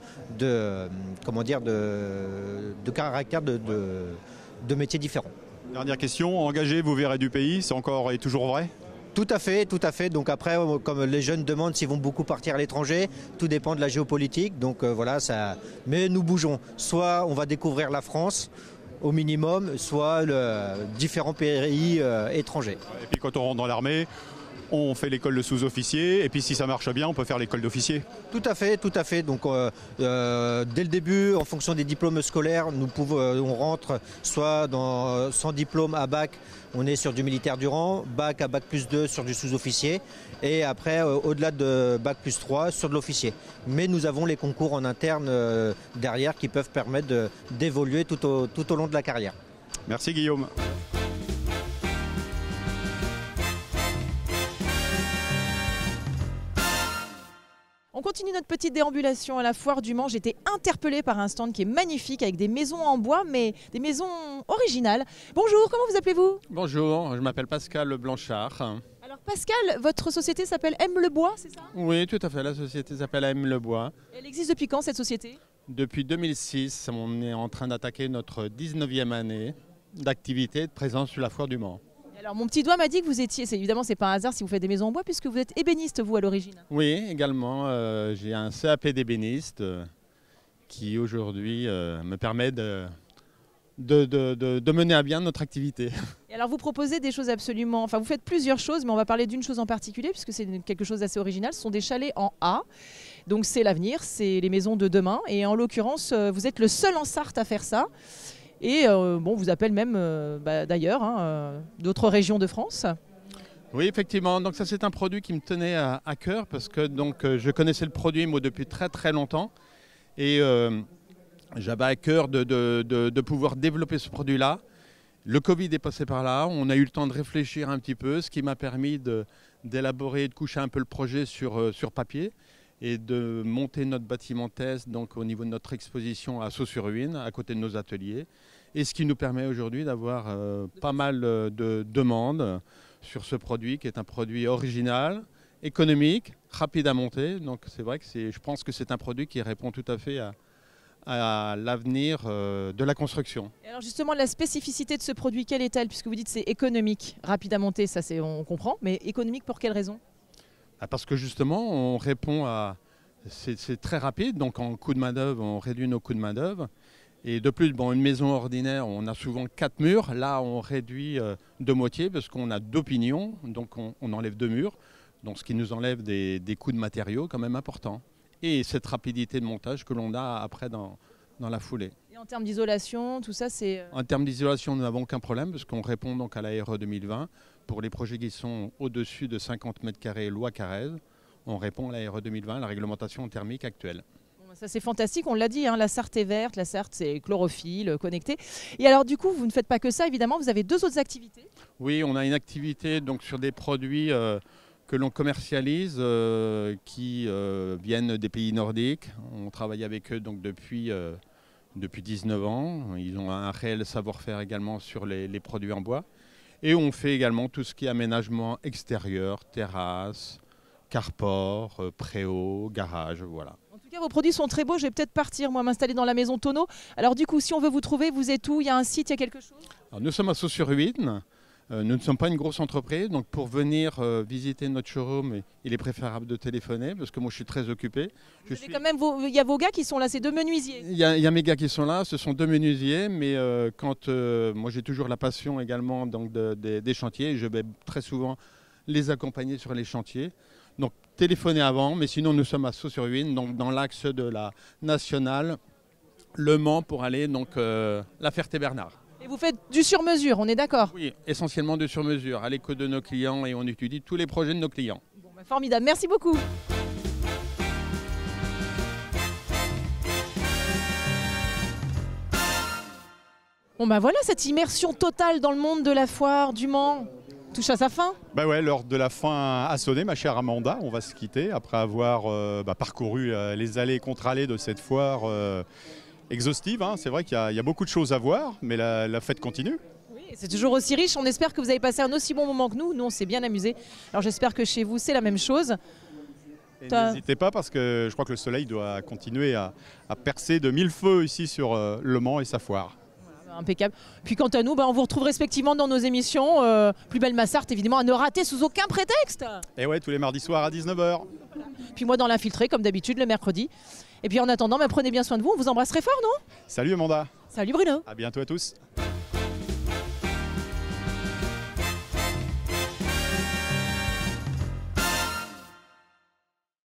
caractères de métiers différents. Dernière question, engagé, vous verrez du pays, c'est encore et toujours vrai? Tout à fait, tout à fait. Donc après, comme les jeunes demandent s'ils vont beaucoup partir à l'étranger, tout dépend de la géopolitique. Donc voilà, ça. Mais nous bougeons. Soit on va découvrir la France au minimum, soit différents pays étrangers. Et puis quand on rentre dans l'armée, on fait l'école de sous-officier, et puis si ça marche bien, on peut faire l'école d'officier. Tout à fait, tout à fait. Donc dès le début, en fonction des diplômes scolaires, on rentre soit sans diplôme à bac, on est sur du militaire du rang, bac à bac plus 2 sur du sous-officier, et après, au-delà de bac plus 3, sur de l'officier. Mais nous avons les concours en interne derrière qui peuvent permettre d'évoluer tout au long de la carrière. Merci Guillaume. On continue notre petite déambulation à la foire du Mans. J'ai été interpellée par un stand qui est magnifique avec des maisons en bois, mais des maisons originales. Bonjour, comment vous appelez-vous? Bonjour, je m'appelle Pascal Blanchard. Alors Pascal, votre société s'appelle Aime le Bois, c'est ça? Oui, tout à fait, la société s'appelle Aime le Bois. Elle existe depuis quand cette société? Depuis 2006, on est en train d'attaquer notre 19e année d'activité et de présence sur la foire du Mans. Alors mon petit doigt m'a dit que vous étiez, évidemment c'est pas un hasard si vous faites des maisons en bois puisque vous êtes ébéniste vous à l'origine. Oui, également, j'ai un CAP d'ébéniste qui aujourd'hui me permet de mener à bien notre activité. Et alors vous proposez des choses absolument, enfin vous faites plusieurs choses, mais on va parler d'une chose en particulier puisque c'est quelque chose d'assez original, ce sont des chalets en A. Donc c'est l'avenir, c'est les maisons de demain et en l'occurrence vous êtes le seul en Sarthe à faire ça. Et bon, vous appelle même d'ailleurs, d'autres régions de France. Oui, effectivement. Donc ça, c'est un produit qui me tenait à cœur parce que je connaissais le produit moi depuis très très longtemps et j'avais à cœur de pouvoir développer ce produit-là. Le Covid est passé par là. On a eu le temps de réfléchir un petit peu, ce qui m'a permis d'élaborer et de coucher un peu le projet sur papier et de monter notre bâtiment test donc au niveau de notre exposition à Sault-sur-Huisne, à côté de nos ateliers. Et ce qui nous permet aujourd'hui d'avoir pas mal de demandes sur ce produit qui est un produit original, économique, rapide à monter. Donc c'est vrai que je pense que c'est un produit qui répond tout à fait à l'avenir de la construction. Et alors justement, la spécificité de ce produit, quelle est-elle? Puisque vous dites c'est économique, rapide à monter, ça on comprend, mais économique pour quelle raison? Parce que justement, on répond à... C'est très rapide, donc en coût de main-d'œuvre, on réduit nos coûts de main-d'œuvre. Et de plus, une maison ordinaire, on a souvent 4 murs. Là, on réduit de moitié parce qu'on a 2 pignons, donc on enlève 2 murs. Donc ce qui nous enlève des coûts de matériaux quand même importants. Et cette rapidité de montage que l'on a après dans la foulée. Et en termes d'isolation, tout ça, c'est... En termes d'isolation, nous n'avons aucun problème parce qu'on répond donc à la RE 2020. Pour les projets qui sont au-dessus de 50 mètres carrés loi Carrez, on répond à la RE 2020, la réglementation thermique actuelle. Ça c'est fantastique, on l'a dit, la Sarthe est verte, la Sarthe c'est chlorophylle, connecté. Et alors du coup, vous ne faites pas que ça, évidemment, vous avez 2 autres activités. Oui, on a une activité donc, sur des produits que l'on commercialise qui viennent des pays nordiques. On travaille avec eux donc, depuis 19 ans. Ils ont un réel savoir-faire également sur les produits en bois. Et on fait également tout ce qui est aménagement extérieur, terrasse, carport, préau, garage, voilà. En tout cas, vos produits sont très beaux. Je vais peut-être partir, moi, m'installer dans la maison Tonneau. Alors du coup, si on veut vous trouver, vous êtes où? Il y a un site, il y a quelque chose? Alors, nous sommes à Sault-sur-Huisne. Nous ne sommes pas une grosse entreprise, donc pour venir visiter notre showroom, il est préférable de téléphoner parce que moi je suis très occupé. Quand même, il y a vos gars qui sont là, c'est 2 menuisiers. Il y a mes gars qui sont là, ce sont 2 menuisiers, mais moi j'ai toujours la passion également donc, des chantiers. Je vais très souvent les accompagner sur les chantiers. Donc téléphonez avant, mais sinon nous sommes à Sault-sur-Huisne, donc dans l'axe de la nationale, Le Mans pour aller donc La Ferté-Bernard. Et vous faites du sur-mesure, on est d'accord? Oui, essentiellement de sur-mesure, à l'écoute de nos clients et on étudie tous les projets de nos clients. Bon, bah, formidable, merci beaucoup. Bon bah voilà, cette immersion totale dans le monde de la foire du Mans touche à sa fin. Bah ouais, l'heure de la fin a sonné, ma chère Amanda. On va se quitter après avoir parcouru les allées et contre-allées de cette foire exhaustive. Hein. C'est vrai qu'il y a beaucoup de choses à voir, mais la fête continue. Oui, c'est toujours aussi riche. On espère que vous avez passé un aussi bon moment que nous. Nous, on s'est bien amusés. Alors j'espère que chez vous, c'est la même chose. N'hésitez pas parce que je crois que le soleil doit continuer à percer de mille feux ici sur Le Mans et sa foire. Impeccable. Puis quant à nous, on vous retrouve respectivement dans nos émissions. Plus belle Massart, évidemment, à ne rater sous aucun prétexte. Et ouais, tous les mardis soirs à 19h. Puis moi dans l'Infiltré, comme d'habitude, le mercredi. Et puis en attendant, prenez bien soin de vous. On vous embrasse très fort, non? Salut Amanda. Salut Bruno. À bientôt à tous.